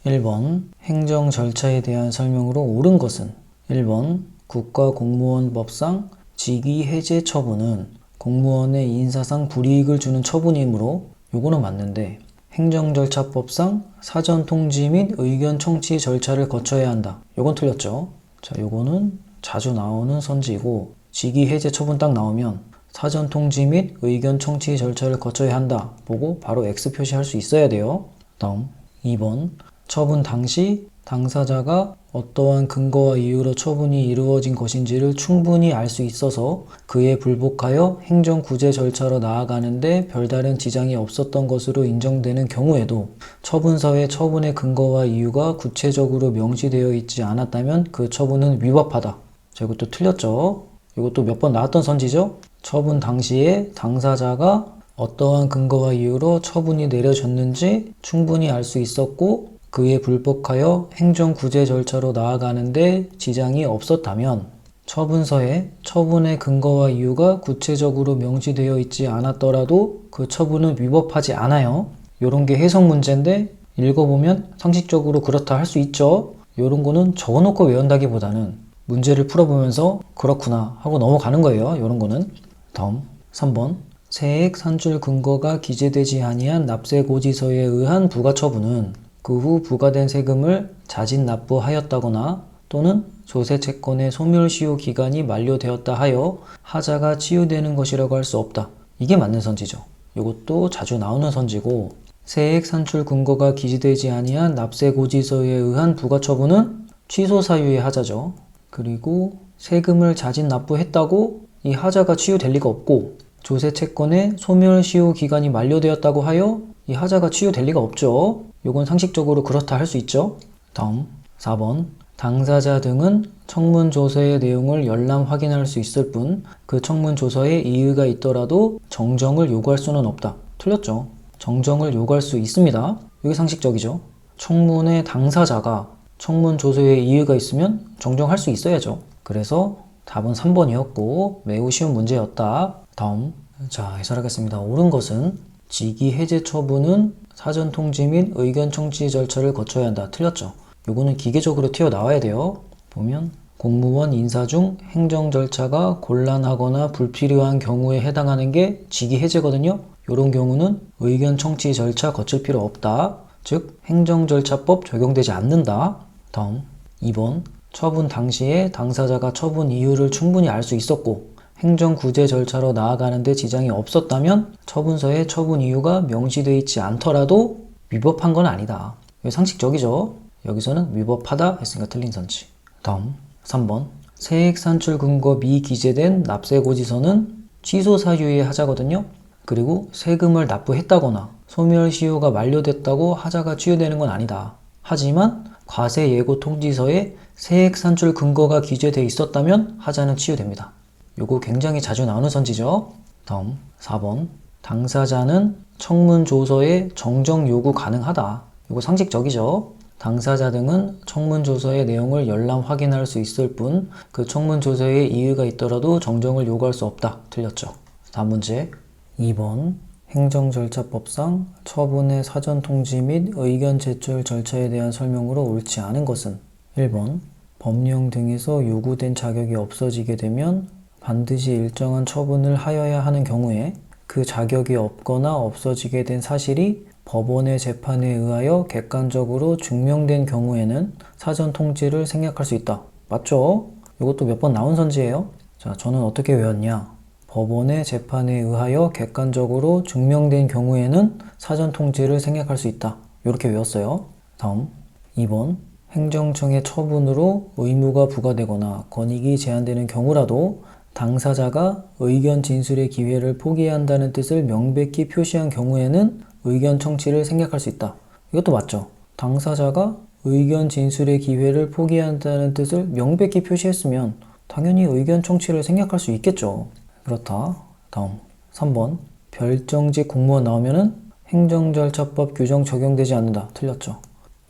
1번 행정 절차에 대한 설명으로 옳은 것은 1번 국가공무원법상 직위 해제 처분은 공무원의 인사상 불이익을 주는 처분이므로 요거는 맞는데 행정절차법상 사전 통지 및 의견 청취 절차를 거쳐야 한다. 요건 틀렸죠. 자, 요거는 자주 나오는 선지고 직위 해제 처분 딱 나오면 사전 통지 및 의견 청취 절차를 거쳐야 한다 보고 바로 X 표시할 수 있어야 돼요. 다음 2번 처분 당시 당사자가 어떠한 근거와 이유로 처분이 이루어진 것인지를 충분히 알 수 있어서 그에 불복하여 행정구제 절차로 나아가는데 별다른 지장이 없었던 것으로 인정되는 경우에도 처분서에 처분의 근거와 이유가 구체적으로 명시되어 있지 않았다면 그 처분은 위법하다. 자, 이것도 틀렸죠? 이것도 몇 번 나왔던 선지죠? 처분 당시에 당사자가 어떠한 근거와 이유로 처분이 내려졌는지 충분히 알 수 있었고 그에 불복하여 행정구제 절차로 나아가는데 지장이 없었다면 처분서에 처분의 근거와 이유가 구체적으로 명시되어 있지 않았더라도 그 처분은 위법하지 않아요. 요런 게 해석 문제인데 읽어보면 상식적으로 그렇다 할 수 있죠. 요런 거는 적어놓고 외운다기보다는 문제를 풀어보면서 그렇구나 하고 넘어가는 거예요. 요런 거는. 다음 3번 세액 산출 근거가 기재되지 아니한 납세고지서에 의한 부가처분은 그 후 부과된 세금을 자진 납부하였다거나 또는 조세채권의 소멸시효 기간이 만료되었다 하여 하자가 치유되는 것이라고 할 수 없다. 이게 맞는 선지죠. 이것도 자주 나오는 선지고 세액 산출 근거가 기재되지 아니한 납세고지서에 의한 부가처분은 취소 사유의 하자죠. 그리고 세금을 자진 납부했다고 이 하자가 치유될 리가 없고 조세채권의 소멸시효 기간이 만료되었다고 하여 이 하자가 치유될 리가 없죠. 요건 상식적으로 그렇다 할 수 있죠. 다음 4번 당사자 등은 청문조서의 내용을 열람 확인할 수 있을 뿐 그 청문조서에 이의가 있더라도 정정을 요구할 수는 없다. 틀렸죠. 정정을 요구할 수 있습니다. 이게 상식적이죠. 청문의 당사자가 청문조서에 이의가 있으면 정정할 수 있어야죠. 그래서 답은 3번이었고 매우 쉬운 문제였다. 다음 자 해설하겠습니다. 옳은 것은 직위 해제 처분은 사전 통지 및 의견 청취 절차를 거쳐야 한다. 틀렸죠. 요거는 기계적으로 튀어나와야 돼요. 보면 공무원 인사 중 행정 절차가 곤란하거나 불필요한 경우에 해당하는 게 직위 해제거든요. 요런 경우는 의견 청취 절차 거칠 필요 없다. 즉 행정절차법 적용되지 않는다. 다음 2번 처분 당시에 당사자가 처분 이유를 충분히 알 수 있었고 행정구제 절차로 나아가는데 지장이 없었다면 처분서에 처분 이유가 명시되어 있지 않더라도 위법한 건 아니다. 이거 상식적이죠? 여기서는 위법하다 했으니까 틀린 선지. 다음 3번 세액 산출 근거 미기재된 납세고지서는 취소 사유의 하자거든요. 그리고 세금을 납부했다거나 소멸시효가 만료됐다고 하자가 치유되는 건 아니다. 하지만 과세 예고 통지서에 세액 산출 근거가 기재되어 있었다면 하자는 치유됩니다. 요거 굉장히 자주 나오는 선지죠. 다음 4번 당사자는 청문조서에 정정 요구 가능하다. 요거 상식적이죠. 당사자 등은 청문조서의 내용을 열람 확인할 수 있을 뿐 그 청문조서에 이의가 있더라도 정정을 요구할 수 없다. 틀렸죠. 다음 문제 2번 행정절차법상 처분의 사전 통지 및 의견 제출 절차에 대한 설명으로 옳지 않은 것은 1번 법령 등에서 요구된 자격이 없어지게 되면 반드시 일정한 처분을 하여야 하는 경우에 그 자격이 없거나 없어지게 된 사실이 법원의 재판에 의하여 객관적으로 증명된 경우에는 사전 통지를 생략할 수 있다. 맞죠? 이것도 몇 번 나온 선지예요. 자, 저는 어떻게 외웠냐? 법원의 재판에 의하여 객관적으로 증명된 경우에는 사전 통지를 생략할 수 있다. 이렇게 외웠어요. 다음 2번 행정청의 처분으로 의무가 부과되거나 권익이 제한되는 경우라도 당사자가 의견 진술의 기회를 포기한다는 뜻을 명백히 표시한 경우에는 의견 청취를 생략할 수 있다. 이것도 맞죠. 당사자가 의견 진술의 기회를 포기한다는 뜻을 명백히 표시했으면 당연히 의견 청취를 생략할 수 있겠죠. 그렇다. 다음 3번 별정직 공무원 나오면은 행정절차법 규정 적용되지 않는다. 틀렸죠.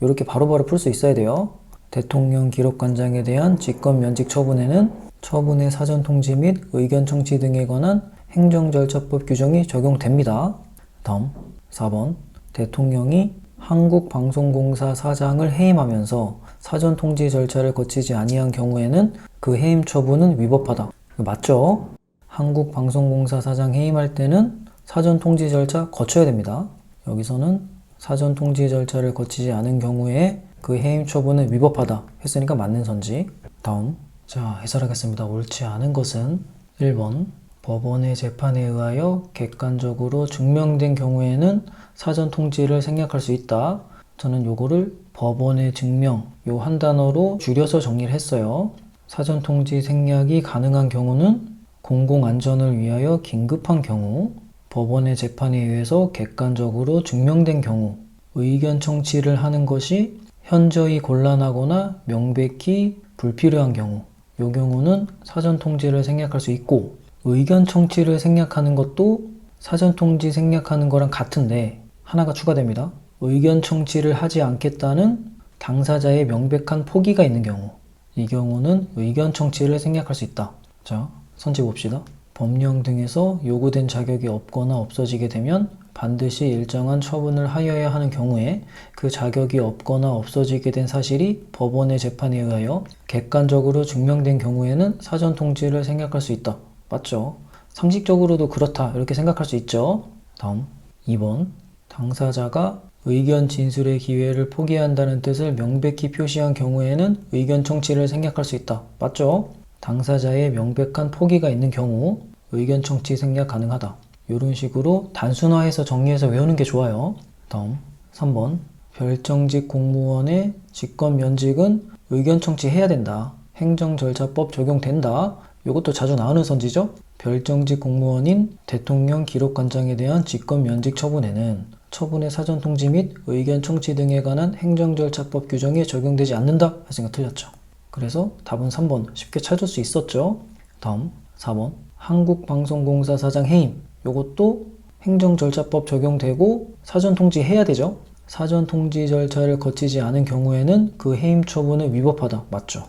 이렇게 바로바로 풀 수 있어야 돼요. 대통령 기록관장에 대한 직권면직 처분에는 처분의 사전 통지 및 의견 청취 등에 관한 행정절차법 규정이 적용됩니다. 다음 4번 대통령이 한국방송공사 사장을 해임하면서 사전 통지 절차를 거치지 아니한 경우에는 그 해임 처분은 위법하다. 맞죠? 한국방송공사 사장 해임할 때는 사전 통지 절차 거쳐야 됩니다. 여기서는 사전 통지 절차를 거치지 않은 경우에 그 해임 처분은 위법하다 했으니까 맞는 선지. 다음, 자, 해설하겠습니다. 옳지 않은 것은 1번 법원의 재판에 의하여 객관적으로 증명된 경우에는 사전 통지를 생략할 수 있다. 저는 요거를 법원의 증명, 요 한 단어로 줄여서 정리를 했어요. 사전 통지 생략이 가능한 경우는 공공안전을 위하여 긴급한 경우, 법원의 재판에 의해서 객관적으로 증명된 경우, 의견 청취를 하는 것이 현저히 곤란하거나 명백히 불필요한 경우, 요 경우는 사전 통지를 생략할 수 있고, 의견 청취를 생략하는 것도 사전 통지 생략하는 거랑 같은데 하나가 추가됩니다. 의견 청취를 하지 않겠다는 당사자의 명백한 포기가 있는 경우, 이 경우는 의견 청취를 생략할 수 있다. 자, 선지 봅시다. 법령 등에서 요구된 자격이 없거나 없어지게 되면 반드시 일정한 처분을 하여야 하는 경우에 그 자격이 없거나 없어지게 된 사실이 법원의 재판에 의하여 객관적으로 증명된 경우에는 사전 통지를 생략할 수 있다. 맞죠? 상식적으로도 그렇다 이렇게 생각할 수 있죠. 다음 2번 당사자가 의견 진술의 기회를 포기한다는 뜻을 명백히 표시한 경우에는 의견 청취를 생략할 수 있다. 맞죠? 당사자의 명백한 포기가 있는 경우 의견 청취 생략 가능하다. 이런 식으로 단순화해서 정리해서 외우는 게 좋아요. 다음 3번 별정직 공무원의 직권 면직은 의견 청취해야 된다. 행정절차법 적용된다. 이것도 자주 나오는 선지죠. 별정직 공무원인 대통령 기록관장에 대한 직권 면직 처분에는 처분의 사전 통지 및 의견 청취 등에 관한 행정절차법 규정이 적용되지 않는다 했으니까 틀렸죠. 그래서 답은 3번 쉽게 찾을 수 있었죠. 다음 4번 한국방송공사 사장 해임, 이것도 행정절차법 적용되고 사전 통지해야 되죠. 사전 통지 절차를 거치지 않은 경우에는 그 해임 처분은 위법하다. 맞죠.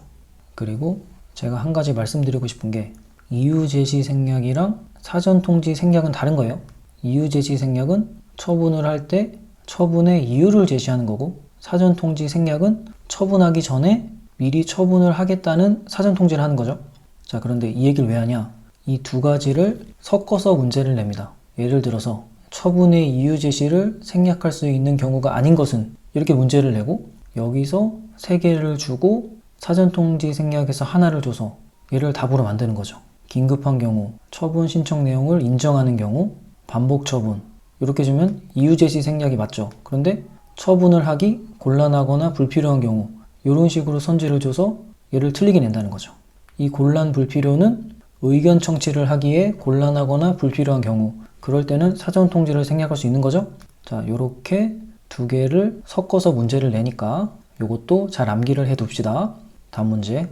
그리고 제가 한 가지 말씀드리고 싶은 게 이유 제시 생략이랑 사전 통지 생략은 다른 거예요. 이유 제시 생략은 처분을 할 때 처분의 이유를 제시하는 거고, 사전 통지 생략은 처분하기 전에 미리 처분을 하겠다는 사전 통지를 하는 거죠. 자, 그런데 이 얘기를 왜 하냐? 이 두 가지를 섞어서 문제를 냅니다. 예를 들어서 처분의 이유 제시를 생략할 수 있는 경우가 아닌 것은 이렇게 문제를 내고, 여기서 세 개를 주고 사전 통지 생략에서 하나를 줘서 얘를 답으로 만드는 거죠. 긴급한 경우, 처분 신청 내용을 인정하는 경우, 반복 처분 이렇게 주면 이유 제시 생략이 맞죠. 그런데 처분을 하기 곤란하거나 불필요한 경우 이런 식으로 선지를 줘서 얘를 틀리게 낸다는 거죠. 이 곤란 불필요는 의견 청취를 하기에 곤란하거나 불필요한 경우, 그럴 때는 사전 통지를 생략할 수 있는 거죠. 자, 요렇게 두 개를 섞어서 문제를 내니까 요것도 잘 암기를 해 둡시다. 다음 문제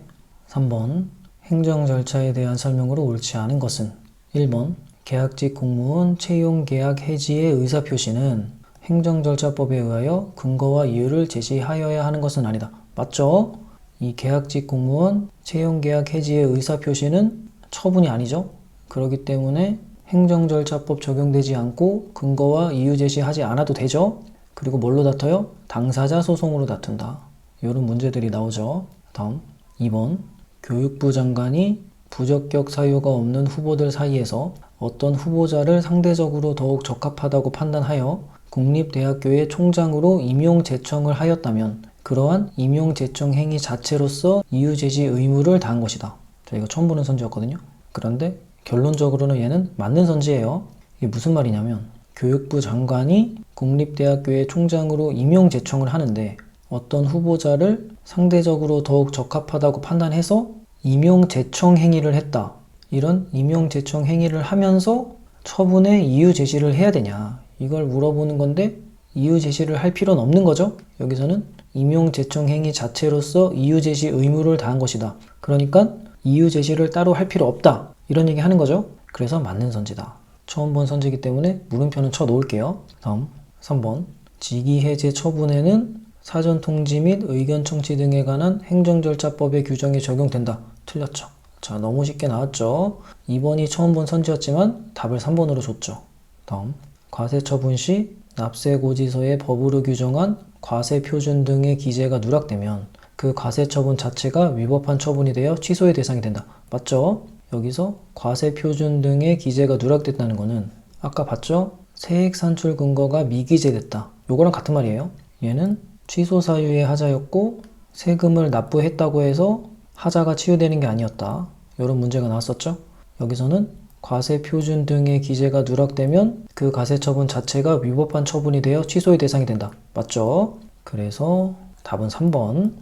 3번 행정 절차에 대한 설명으로 옳지 않은 것은 1번 계약직 공무원 채용 계약 해지의 의사표시는 행정절차법에 의하여 근거와 이유를 제시하여야 하는 것은 아니다. 맞죠? 이 계약직 공무원 채용 계약 해지의 의사표시는 처분이 아니죠. 그렇기 때문에 행정절차법 적용되지 않고 근거와 이유 제시하지 않아도 되죠. 그리고 뭘로 다퉈요? 당사자 소송으로 다툰다. 이런 문제들이 나오죠. 다음 2번 교육부 장관이 부적격 사유가 없는 후보들 사이에서 어떤 후보자를 상대적으로 더욱 적합하다고 판단하여 국립대학교의 총장으로 임용 제청을 하였다면 그러한 임용 제청 행위 자체로서 이유 제시 의무를 다한 것이다. 자, 이거 처음 보는 선지였거든요. 그런데 결론적으로는 얘는 맞는 선지예요. 이게 무슨 말이냐면 교육부 장관이 국립대학교의 총장으로 임용 제청을 하는데 어떤 후보자를 상대적으로 더욱 적합하다고 판단해서 임용 제청 행위를 했다. 이런 임용 제청 행위를 하면서 처분의 이유 제시를 해야 되냐, 이걸 물어보는 건데 이유 제시를 할 필요는 없는 거죠. 여기서는 임용 제청 행위 자체로서 이유 제시 의무를 다한 것이다. 그러니까 이유 제시를 따로 할 필요 없다. 이런 얘기 하는 거죠. 그래서 맞는 선지다. 처음 본 선지이기 때문에 물음표는 쳐 놓을게요. 다음 3번 직위 해제 처분에는 사전 통지 및 의견 청취 등에 관한 행정절차법의 규정이 적용된다. 틀렸죠. 자, 너무 쉽게 나왔죠. 2번이 처음 본 선지였지만 답을 3번으로 줬죠. 다음 과세 처분 시 납세고지서에 법으로 규정한 과세표준 등의 기재가 누락되면 그 과세처분 자체가 위법한 처분이 되어 취소의 대상이 된다. 맞죠? 여기서 과세표준 등의 기재가 누락됐다는 거는 아까 봤죠? 세액 산출 근거가 미기재됐다. 요거랑 같은 말이에요. 얘는 취소 사유의 하자였고 세금을 납부했다고 해서 하자가 치유되는 게 아니었다. 이런 문제가 나왔었죠? 여기서는 과세표준 등의 기재가 누락되면 그 과세처분 자체가 위법한 처분이 되어 취소의 대상이 된다. 맞죠? 그래서 답은 3번.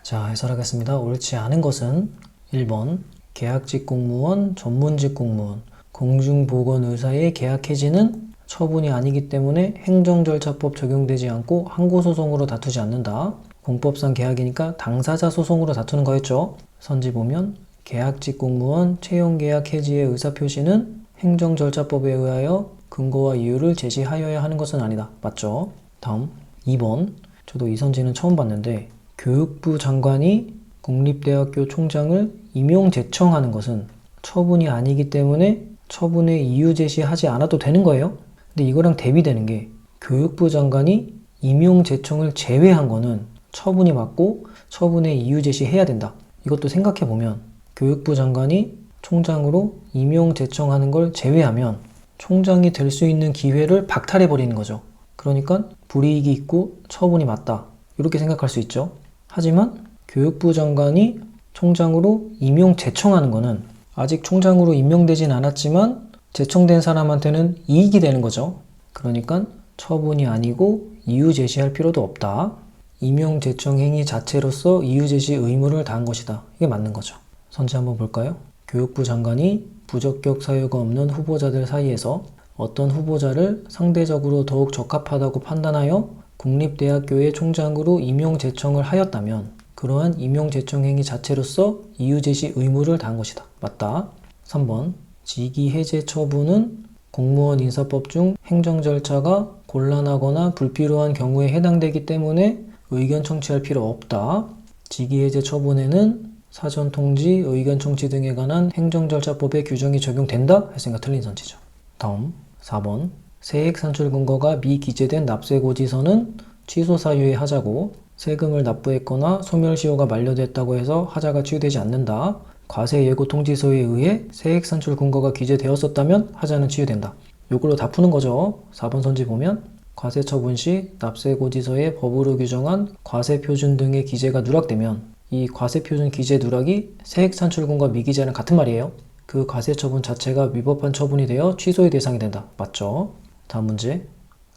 자, 해설하겠습니다. 옳지 않은 것은 1번 계약직 공무원, 전문직 공무원, 공중보건의사의 계약 해지는 처분이 아니기 때문에 행정절차법 적용되지 않고 항고소송으로 다투지 않는다. 공법상 계약이니까 당사자 소송으로 다투는 거였죠. 선지 보면 계약직 공무원 채용계약 해지의 의사표시는 행정절차법에 의하여 근거와 이유를 제시하여야 하는 것은 아니다. 맞죠? 다음 2번. 저도 이 선지는 처음 봤는데 교육부 장관이 국립대학교 총장을 임용 제청하는 것은 처분이 아니기 때문에 처분의 이유 제시하지 않아도 되는 거예요. 근데 이거랑 대비되는 게 교육부 장관이 임용 제청을 제외한 거는 처분이 맞고 처분의 이유 제시해야 된다. 이것도 생각해보면 교육부 장관이 총장으로 임용 제청하는 걸 제외하면 총장이 될 수 있는 기회를 박탈해버리는 거죠. 그러니까 불이익이 있고 처분이 맞다. 이렇게 생각할 수 있죠. 하지만 교육부 장관이 총장으로 임용 제청하는 거는 아직 총장으로 임명되진 않았지만 제청된 사람한테는 이익이 되는 거죠. 그러니까 처분이 아니고 이유 제시할 필요도 없다. 임용 제청 행위 자체로서 이유 제시 의무를 다한 것이다. 이게 맞는 거죠. 선지 한번 볼까요? 교육부 장관이 부적격 사유가 없는 후보자들 사이에서 어떤 후보자를 상대적으로 더욱 적합하다고 판단하여 국립대학교의 총장으로 임용 제청을 하였다면 그러한 임용 제청 행위 자체로서 이유 제시 의무를 다한 것이다. 맞다. 3번 직위 해제 처분은 공무원 인사법 중 행정 절차가 곤란하거나 불필요한 경우에 해당되기 때문에 의견 청취할 필요 없다. 직위 해제 처분에는 사전 통지, 의견 청취 등에 관한 행정절차법의 규정이 적용된다? 했으니까 틀린 선지죠. 다음 4번 세액 산출 근거가 미기재된 납세고지서는 취소 사유의 하자고 세금을 납부했거나 소멸시효가 만료됐다고 해서 하자가 치유되지 않는다. 과세 예고 통지서에 의해 세액 산출 근거가 기재되었었다면 하자는 치유된다. 요걸로 다 푸는 거죠. 4번 선지 보면 과세 처분 시 납세고지서에 법으로 규정한 과세 표준 등의 기재가 누락되면 이 과세 표준 기재 누락이 세액 산출 근거 미기재랑 같은 말이에요. 그 과세 처분 자체가 위법한 처분이 되어 취소의 대상이 된다. 맞죠? 다음 문제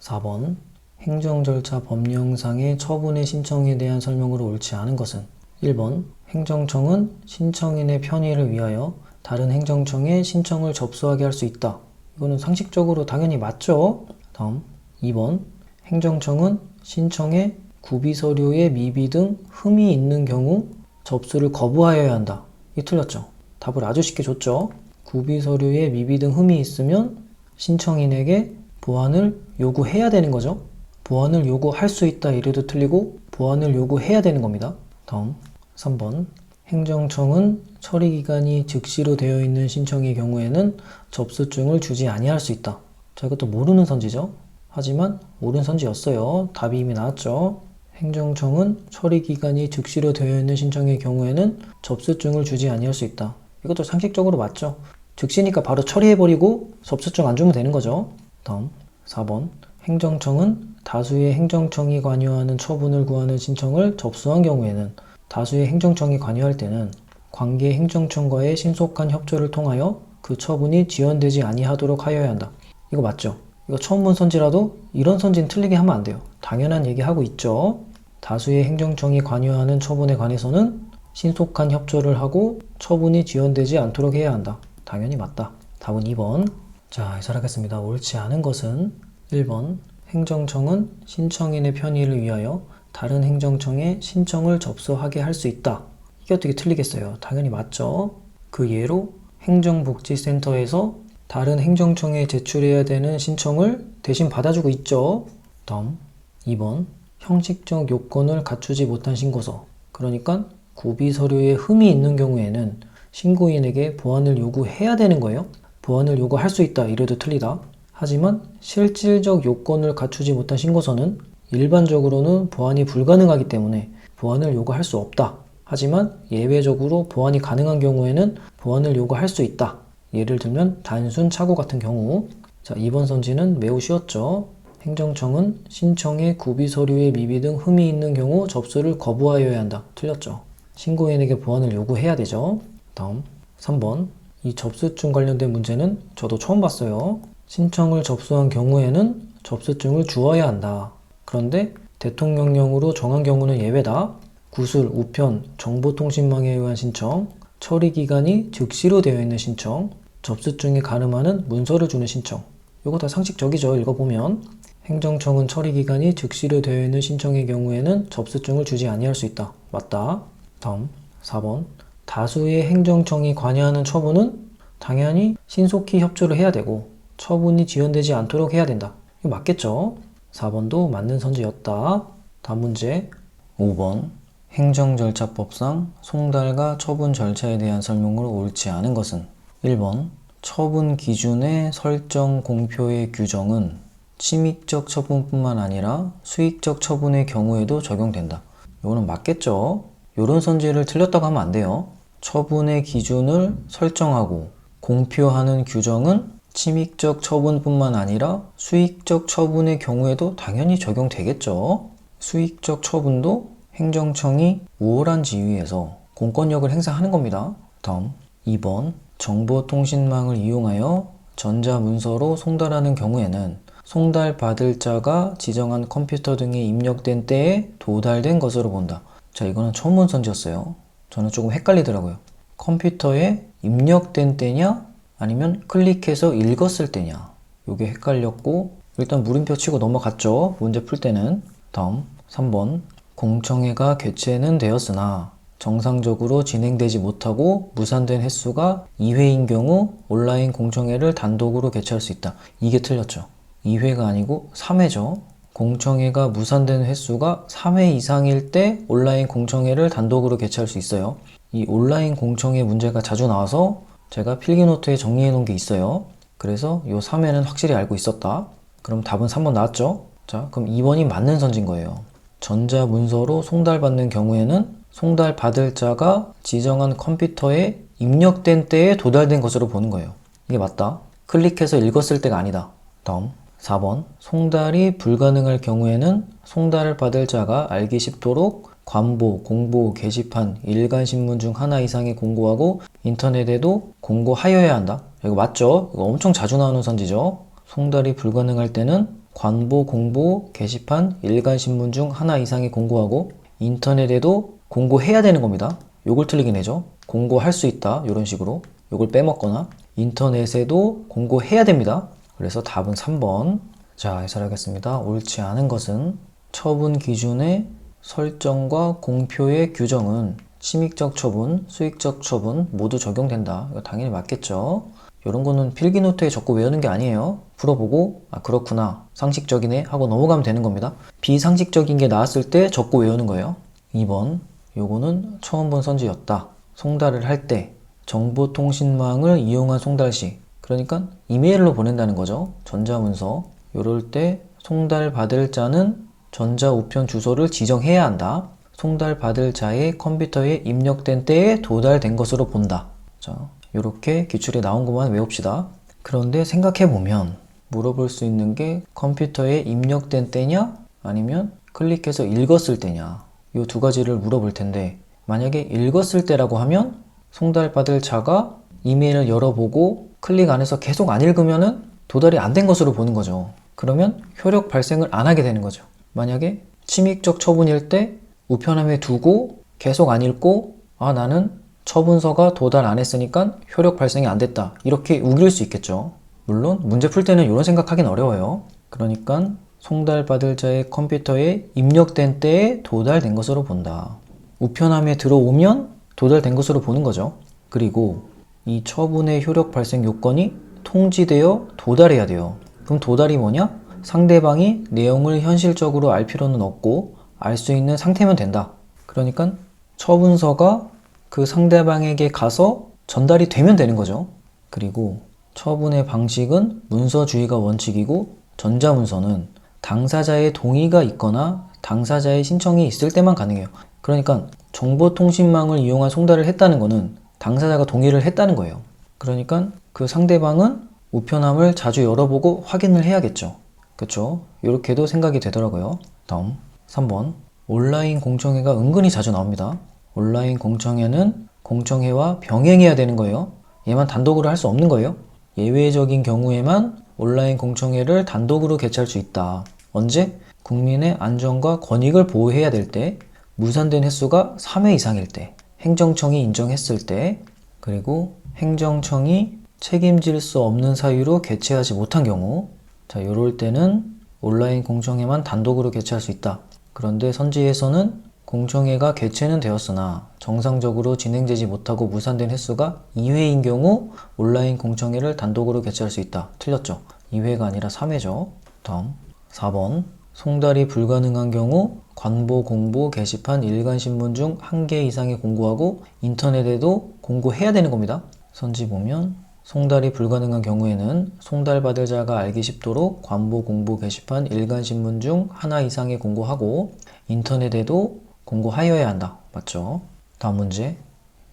4번 행정절차 법령상의 처분의 신청에 대한 설명으로 옳지 않은 것은 1번 행정청은 신청인의 편의를 위하여 다른 행정청에 신청을 접수하게 할 수 있다. 이거는 상식적으로 당연히 맞죠? 다음 2번 행정청은 신청에 구비서류의 미비 등 흠이 있는 경우 접수를 거부하여야 한다. 이 틀렸죠? 답을 아주 쉽게 줬죠? 구비서류에 미비 등 흠이 있으면 신청인에게 보완을 요구해야 되는 거죠? 보완을 요구할 수 있다 이래도 틀리고 보완을 요구해야 되는 겁니다. 다음 3번 행정청은 처리기간이 즉시로 되어 있는 신청의 경우에는 접수증을 주지 아니할 수 있다. 자, 이것도 모르는 선지죠? 하지만 옳은 선지였어요. 답이 이미 나왔죠? 행정청은 처리기간이 즉시로 되어 있는 신청의 경우에는 접수증을 주지 아니할 수 있다. 이것도 상식적으로 맞죠? 즉시니까 바로 처리해버리고 접수증 안 주면 되는 거죠. 다음 4번 행정청은 다수의 행정청이 관여하는 처분을 구하는 신청을 접수한 경우에는 다수의 행정청이 관여할 때는 관계 행정청과의 신속한 협조를 통하여 그 처분이 지연되지 아니하도록 하여야 한다. 이거 맞죠? 이거 처음 본 선지라도 이런 선지는 틀리게 하면 안 돼요. 당연한 얘기하고 있죠. 다수의 행정청이 관여하는 처분에 관해서는 신속한 협조를 하고 처분이 지연되지 않도록 해야 한다. 당연히 맞다. 답은 2번. 자, 해설하겠습니다. 옳지 않은 것은 1번 행정청은 신청인의 편의를 위하여 다른 행정청에 신청을 접수하게 할 수 있다. 이게 어떻게 틀리겠어요? 당연히 맞죠. 그 예로 행정복지센터에서 다른 행정청에 제출해야 되는 신청을 대신 받아주고 있죠. 다음 2번 형식적 요건을 갖추지 못한 신고서, 그러니까 구비 서류에 흠이 있는 경우에는 신고인에게 보완을 요구해야 되는 거예요. 보완을 요구할 수 있다 이래도 틀리다. 하지만 실질적 요건을 갖추지 못한 신고서는 일반적으로는 보완이 불가능하기 때문에 보완을 요구할 수 없다. 하지만 예외적으로 보완이 가능한 경우에는 보완을 요구할 수 있다. 예를 들면 단순 착오 같은 경우. 자, 이번 선지는 매우 쉬웠죠. 행정청은 신청에 구비 서류에 미비 등 흠이 있는 경우 접수를 거부하여야 한다. 틀렸죠. 신고인에게 보완을 요구해야 되죠. 다음 3번. 이 접수증 관련된 문제는 저도 처음 봤어요. 신청을 접수한 경우에는 접수증을 주어야 한다. 그런데 대통령령으로 정한 경우는 예외다. 구술, 우편, 정보통신망에 의한 신청, 처리기간이 즉시로 되어 있는 신청, 접수증에 가름하는 문서를 주는 신청. 이거 다 상식적이죠. 읽어보면 행정청은 처리기간이 즉시로 되어 있는 신청의 경우에는 접수증을 주지 아니할 수 있다. 맞다. 다음 4번. 다수의 행정청이 관여하는 처분은 당연히 신속히 협조를 해야 되고 처분이 지연되지 않도록 해야 된다. 이거 맞겠죠? 4번도 맞는 선지였다. 다음 문제 5번. 행정절차법상 송달과 처분 절차에 대한 설명으로 옳지 않은 것은 1번. 처분 기준의 설정 공표의 규정은 침익적 처분뿐만 아니라 수익적 처분의 경우에도 적용된다. 이거는 맞겠죠? 이런 선지를 틀렸다고 하면 안 돼요. 처분의 기준을 설정하고 공표하는 규정은 침익적 처분뿐만 아니라 수익적 처분의 경우에도 당연히 적용되겠죠. 수익적 처분도 행정청이 우월한 지위에서 공권력을 행사하는 겁니다. 다음 2번. 정보통신망을 이용하여 전자문서로 송달하는 경우에는 송달받을 자가 지정한 컴퓨터 등에 입력된 때에 도달된 것으로 본다. 자, 이거는 처음 본 선지였어요. 저는 조금 헷갈리더라고요. 컴퓨터에 입력된 때냐 아니면 클릭해서 읽었을 때냐, 이게 헷갈렸고 일단 물음표 치고 넘어갔죠. 문제 풀 때는. 다음 3번. 공청회가 개최는 되었으나 정상적으로 진행되지 못하고 무산된 횟수가 2회인 경우 온라인 공청회를 단독으로 개최할 수 있다. 이게 틀렸죠. 2회가 아니고 3회죠. 공청회가 무산된 횟수가 3회 이상일 때 온라인 공청회를 단독으로 개최할 수 있어요. 이 온라인 공청회 문제가 자주 나와서 제가 필기노트에 정리해 놓은 게 있어요. 그래서 이 3회는 확실히 알고 있었다. 그럼 답은 3번 나왔죠? 자, 그럼 2번이 맞는 선지인 거예요. 전자문서로 송달받는 경우에는 송달받을 자가 지정한 컴퓨터에 입력된 때에 도달된 것으로 보는 거예요. 이게 맞다. 클릭해서 읽었을 때가 아니다. 다음 4번. 송달이 불가능할 경우에는 송달을 받을 자가 알기 쉽도록 관보, 공보, 게시판, 일간신문 중 하나 이상의 공고하고 인터넷에도 공고하여야 한다. 이거 맞죠? 이거 엄청 자주 나오는 선지죠. 송달이 불가능할 때는 관보, 공보, 게시판, 일간신문 중 하나 이상의 공고하고 인터넷에도 공고해야 되는 겁니다. 요걸 틀리긴 해죠. 공고할 수 있다. 이런 식으로. 요걸 빼먹거나 인터넷에도 공고해야 됩니다. 그래서 답은 3번. 자, 해설하겠습니다. 옳지 않은 것은 처분 기준의 설정과 공표의 규정은 침익적 처분, 수익적 처분 모두 적용된다. 이거 당연히 맞겠죠. 이런 거는 필기노트에 적고 외우는 게 아니에요. 풀어보고 아 그렇구나, 상식적이네 하고 넘어가면 되는 겁니다. 비상식적인 게 나왔을 때 적고 외우는 거예요. 2번. 요거는 처음 본 선지였다. 송달을 할 때 정보통신망을 이용한 송달 시, 그러니까 이메일로 보낸다는 거죠. 전자문서. 요럴 때 송달받을 자는 전자우편 주소를 지정해야 한다. 송달받을 자의 컴퓨터에 입력된 때에 도달된 것으로 본다. 자, 요렇게 기출에 나온 것만 외웁시다. 그런데 생각해보면 물어볼 수 있는 게 컴퓨터에 입력된 때냐 아니면 클릭해서 읽었을 때냐, 요 두 가지를 물어볼 텐데 만약에 읽었을 때라고 하면 송달받을 자가 이메일을 열어보고 클릭 안 해서 계속 안 읽으면은 도달이 안 된 것으로 보는 거죠. 그러면 효력 발생을 안 하게 되는 거죠. 만약에 침익적 처분일 때 우편함에 두고 계속 안 읽고 아 나는 처분서가 도달 안 했으니까 효력 발생이 안 됐다, 이렇게 우길 수 있겠죠. 물론 문제 풀 때는 이런 생각하기는 어려워요. 그러니까 송달받을 자의 컴퓨터에 입력된 때에 도달된 것으로 본다. 우편함에 들어오면 도달된 것으로 보는 거죠. 그리고 이 처분의 효력 발생 요건이 통지되어 도달해야 돼요. 그럼 도달이 뭐냐? 상대방이 내용을 현실적으로 알 필요는 없고 알 수 있는 상태면 된다. 그러니까 처분서가 그 상대방에게 가서 전달이 되면 되는 거죠. 그리고 처분의 방식은 문서주의가 원칙이고 전자문서는 당사자의 동의가 있거나 당사자의 신청이 있을 때만 가능해요. 그러니까 정보통신망을 이용한 송달을 했다는 거는 당사자가 동의를 했다는 거예요. 그러니까 그 상대방은 우편함을 자주 열어보고 확인을 해야겠죠. 그쵸? 이렇게도 생각이 되더라고요. 다음 3번 온라인 공청회가 은근히 자주 나옵니다. 온라인 공청회는 공청회와 병행해야 되는 거예요. 얘만 단독으로 할 수 없는 거예요. 예외적인 경우에만 온라인 공청회를 단독으로 개최할 수 있다. 언제? 국민의 안전과 권익을 보호해야 될 때, 무산된 횟수가 3회 이상일 때, 행정청이 인정했을 때, 그리고 행정청이 책임질 수 없는 사유로 개최하지 못한 경우, 자, 요럴 때는 온라인 공청회만 단독으로 개최할 수 있다. 그런데 선지에서는 공청회가 개최는 되었으나 정상적으로 진행되지 못하고 무산된 횟수가 2회인 경우 온라인 공청회를 단독으로 개최할 수 있다. 틀렸죠? 2회가 아니라 3회죠. 다음 4번 송달이 불가능한 경우 관보, 공보, 게시판, 일간신문 중 1개 이상의 공고하고 인터넷에도 공고해야 되는 겁니다. 선지 보면 송달이 불가능한 경우에는 송달받을 자가 알기 쉽도록 관보, 공보, 게시판, 일간신문 중 하나 이상의 공고하고 인터넷에도 공고하여야 한다. 맞죠? 다음 문제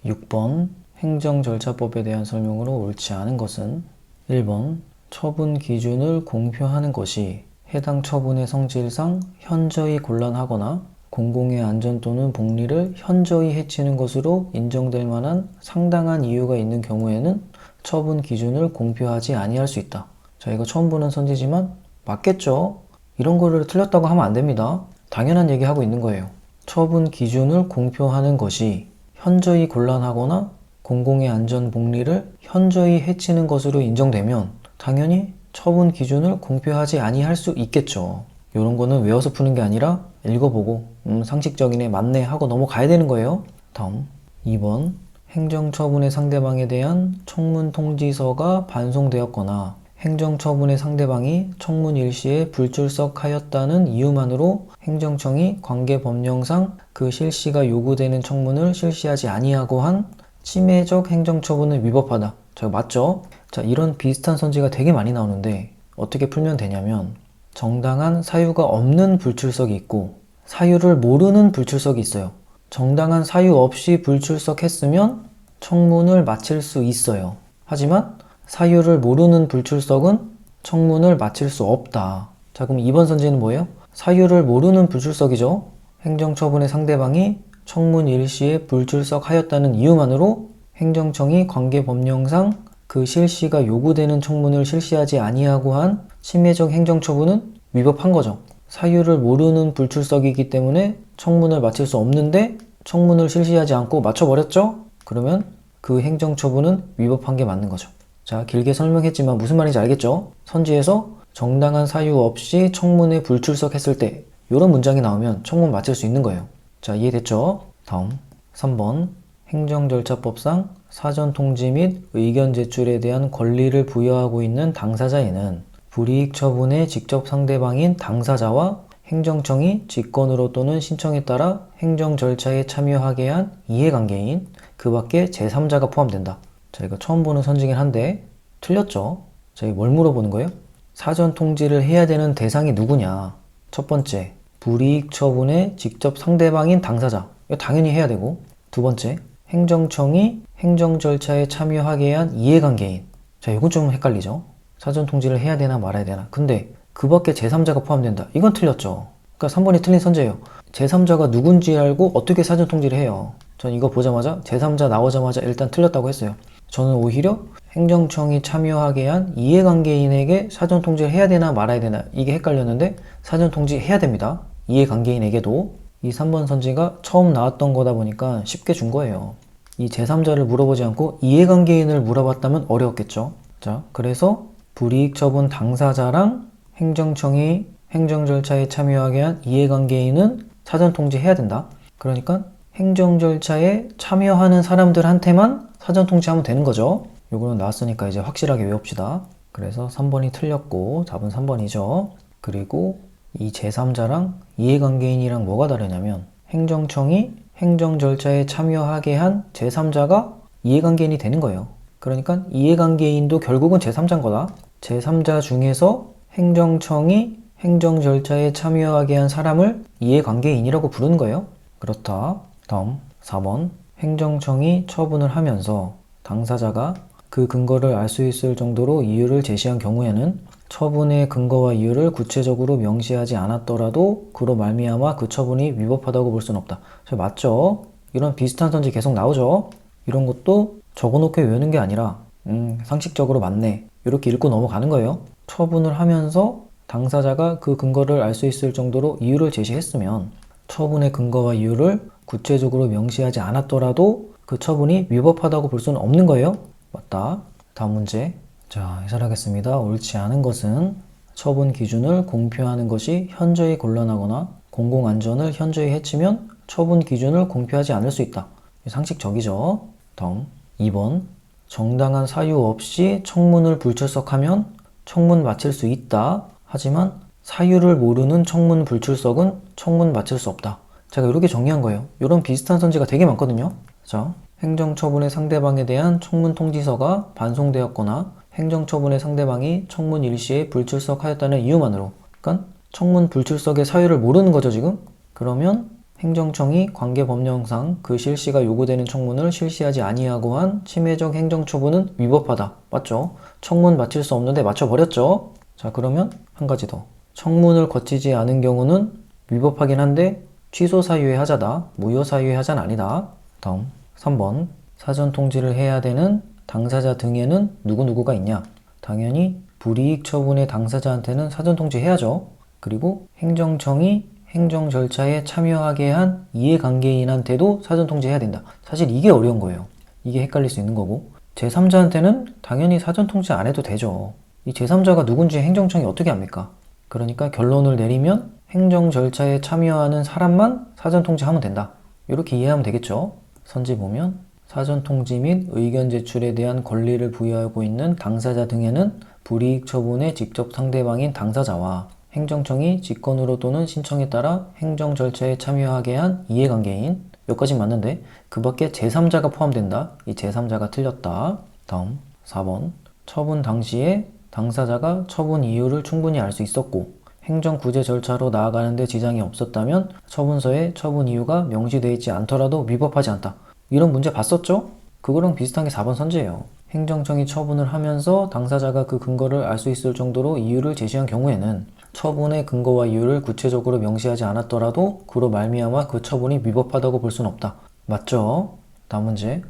6번 행정절차법에 대한 설명으로 옳지 않은 것은 1번 처분 기준을 공표하는 것이 해당 처분의 성질상 현저히 곤란하거나 공공의 안전 또는 복리를 현저히 해치는 것으로 인정될 만한 상당한 이유가 있는 경우에는 처분 기준을 공표하지 아니할 수 있다. 자, 이거 처음 보는 선지지만 맞겠죠? 이런 거를 틀렸다고 하면 안 됩니다. 당연한 얘기하고 있는 거예요. 처분 기준을 공표하는 것이 현저히 곤란하거나 공공의 안전 복리를 현저히 해치는 것으로 인정되면 당연히 처분 기준을 공표하지 아니할 수 있겠죠. 이런 거는 외워서 푸는 게 아니라 읽어보고 상식적이네 맞네 하고 넘어가야 되는 거예요. 다음 2번 행정처분의 상대방에 대한 청문 통지서가 반송되었거나 행정처분의 상대방이 청문 일시에 불출석하였다는 이유만으로 행정청이 관계법령상 그 실시가 요구되는 청문을 실시하지 아니하고 한 침해적 행정처분을 위법하다. 자, 맞죠? 자, 이런 비슷한 선지가 되게 많이 나오는데 어떻게 풀면 되냐면 정당한 사유가 없는 불출석이 있고 사유를 모르는 불출석이 있어요. 정당한 사유 없이 불출석했으면 청문을 마칠 수 있어요. 하지만 사유를 모르는 불출석은 청문을 마칠 수 없다. 자, 그럼 2번 선지는 뭐예요? 사유를 모르는 불출석이죠. 행정처분의 상대방이 청문 일시에 불출석하였다는 이유만으로 행정청이 관계법령상 그 실시가 요구되는 청문을 실시하지 아니하고 한 침해적 행정처분은 위법한 거죠. 사유를 모르는 불출석이기 때문에 청문을 마칠 수 없는데 청문을 실시하지 않고 마쳐버렸죠? 그러면 그 행정처분은 위법한 게 맞는 거죠. 자, 길게 설명했지만 무슨 말인지 알겠죠? 선지에서 정당한 사유 없이 청문에 불출석했을 때 이런 문장이 나오면 청문 마칠 수 있는 거예요. 자, 이해됐죠? 다음 3번 행정절차법상 사전통지 및 의견 제출에 대한 권리를 부여하고 있는 당사자에는 불이익 처분의 직접 상대방인 당사자와 행정청이 직권으로 또는 신청에 따라 행정 절차에 참여하게 한 이해관계인 그 밖에 제3자가 포함된다. 자, 이거 처음 보는 선지긴 한데 틀렸죠? 자, 이거 뭘 물어보는 거예요? 사전 통지를 해야 되는 대상이 누구냐? 첫 번째, 불이익 처분의 직접 상대방인 당사자. 이거 당연히 해야 되고, 두 번째, 행정청이 행정 절차에 참여하게 한 이해관계인. 자, 이건 좀 헷갈리죠? 사전 통지를 해야 되나 말아야 되나. 근데 그 밖에 제3자가 포함된다. 이건 틀렸죠? 그러니까 3번이 틀린 선지예요. 제3자가 누군지 알고 어떻게 사전 통지를 해요? 전 이거 보자마자 제3자 나오자마자 일단 틀렸다고 했어요. 저는 오히려 행정청이 참여하게 한 이해관계인에게 사전 통지를 해야 되나 말아야 되나 이게 헷갈렸는데 사전 통지 해야 됩니다. 이해관계인에게도. 이 3번 선지가 처음 나왔던 거다 보니까 쉽게 준 거예요. 이 제3자를 물어보지 않고 이해관계인을 물어봤다면 어려웠겠죠. 자, 그래서 불이익 처분 당사자랑 행정청이 행정 절차에 참여하게 한 이해관계인은 사전 통지해야 된다. 그러니까 행정 절차에 참여하는 사람들한테만 사전 통지하면 되는 거죠. 요거는 나왔으니까 이제 확실하게 외웁시다. 그래서 3번이 틀렸고 답은 3번이죠. 그리고 이 제3자랑 이해관계인이랑 뭐가 다르냐면 행정청이 행정 절차에 참여하게 한 제3자가 이해관계인이 되는 거예요. 그러니까 이해관계인도 결국은 제3자인 거다. 제3자 중에서 행정청이 행정 절차에 참여하게 한 사람을 이해관계인이라고 부르는 거예요. 그렇다. 다음 4번. 행정청이 처분을 하면서 당사자가 그 근거를 알 수 있을 정도로 이유를 제시한 경우에는 처분의 근거와 이유를 구체적으로 명시하지 않았더라도 그로 말미암아 그 처분이 위법하다고 볼 수는 없다. 맞죠? 이런 비슷한 선지 계속 나오죠? 이런 것도 적어놓고 외우는 게 아니라 상식적으로 맞네. 이렇게 읽고 넘어가는 거예요. 처분을 하면서 당사자가 그 근거를 알 수 있을 정도로 이유를 제시했으면 처분의 근거와 이유를 구체적으로 명시하지 않았더라도 그 처분이 위법하다고 볼 수는 없는 거예요. 맞다. 다음 문제. 자, 해설하겠습니다. 옳지 않은 것은 처분 기준을 공표하는 것이 현저히 곤란하거나 공공안전을 현저히 해치면 처분 기준을 공표하지 않을 수 있다. 상식적이죠. 다음 2번. 정당한 사유 없이 청문을 불출석하면 청문 마칠 수 있다. 하지만 사유를 모르는 청문 불출석은 청문 마칠 수 없다. 제가 이렇게 정리한 거예요. 이런 비슷한 선지가 되게 많거든요. 자, 행정처분의 상대방에 대한 청문 통지서가 반송되었거나 행정처분의 상대방이 청문 일시에 불출석하였다는 이유만으로, 그러니까 청문 불출석의 사유를 모르는 거죠 지금. 그러면 행정청이 관계법령상 그 실시가 요구되는 청문을 실시하지 아니하고 한 침해적 행정처분은 위법하다. 맞죠? 청문 마칠 수 없는데 마쳐버렸죠? 자, 그러면 한 가지 더. 청문을 거치지 않은 경우는 위법하긴 한데 취소 사유의 하자다. 무효 사유의 하자는 아니다. 다음 3번. 사전 통지를 해야 되는 당사자 등에는 누구누구가 있냐? 당연히 불이익 처분의 당사자한테는 사전 통지해야죠. 그리고 행정청이 행정 절차에 참여하게 한 이해관계인한테도 사전 통지해야 된다. 사실 이게 어려운 거예요. 이게 헷갈릴 수 있는 거고, 제3자한테는 당연히 사전 통지 안 해도 되죠. 이 제3자가 누군지 행정청이 어떻게 압니까? 그러니까 결론을 내리면 행정 절차에 참여하는 사람만 사전 통지하면 된다. 이렇게 이해하면 되겠죠. 선지 보면 사전 통지 및 의견 제출에 대한 권리를 부여하고 있는 당사자 등에는 불이익 처분의 직접 상대방인 당사자와 행정청이 직권으로 또는 신청에 따라 행정 절차에 참여하게 한 이해관계인, 여기까지 맞는데 그 밖에 제3자가 포함된다. 이 제3자가 틀렸다. 다음 4번. 처분 당시에 당사자가 처분 이유를 충분히 알 수 있었고 행정구제 절차로 나아가는데 지장이 없었다면 처분서에 처분 이유가 명시되어 있지 않더라도 위법하지 않다. 이런 문제 봤었죠? 그거랑 비슷한 게 4번 선지예요. 행정청이 처분을 하면서 당사자가 그 근거를 알 수 있을 정도로 이유를 제시한 경우에는 처분의 근거와 이유를 구체적으로 명시하지 않았더라도 그로 말미암아 그 처분이 위법하다고 볼 수는 없다. 맞죠? 다음 문제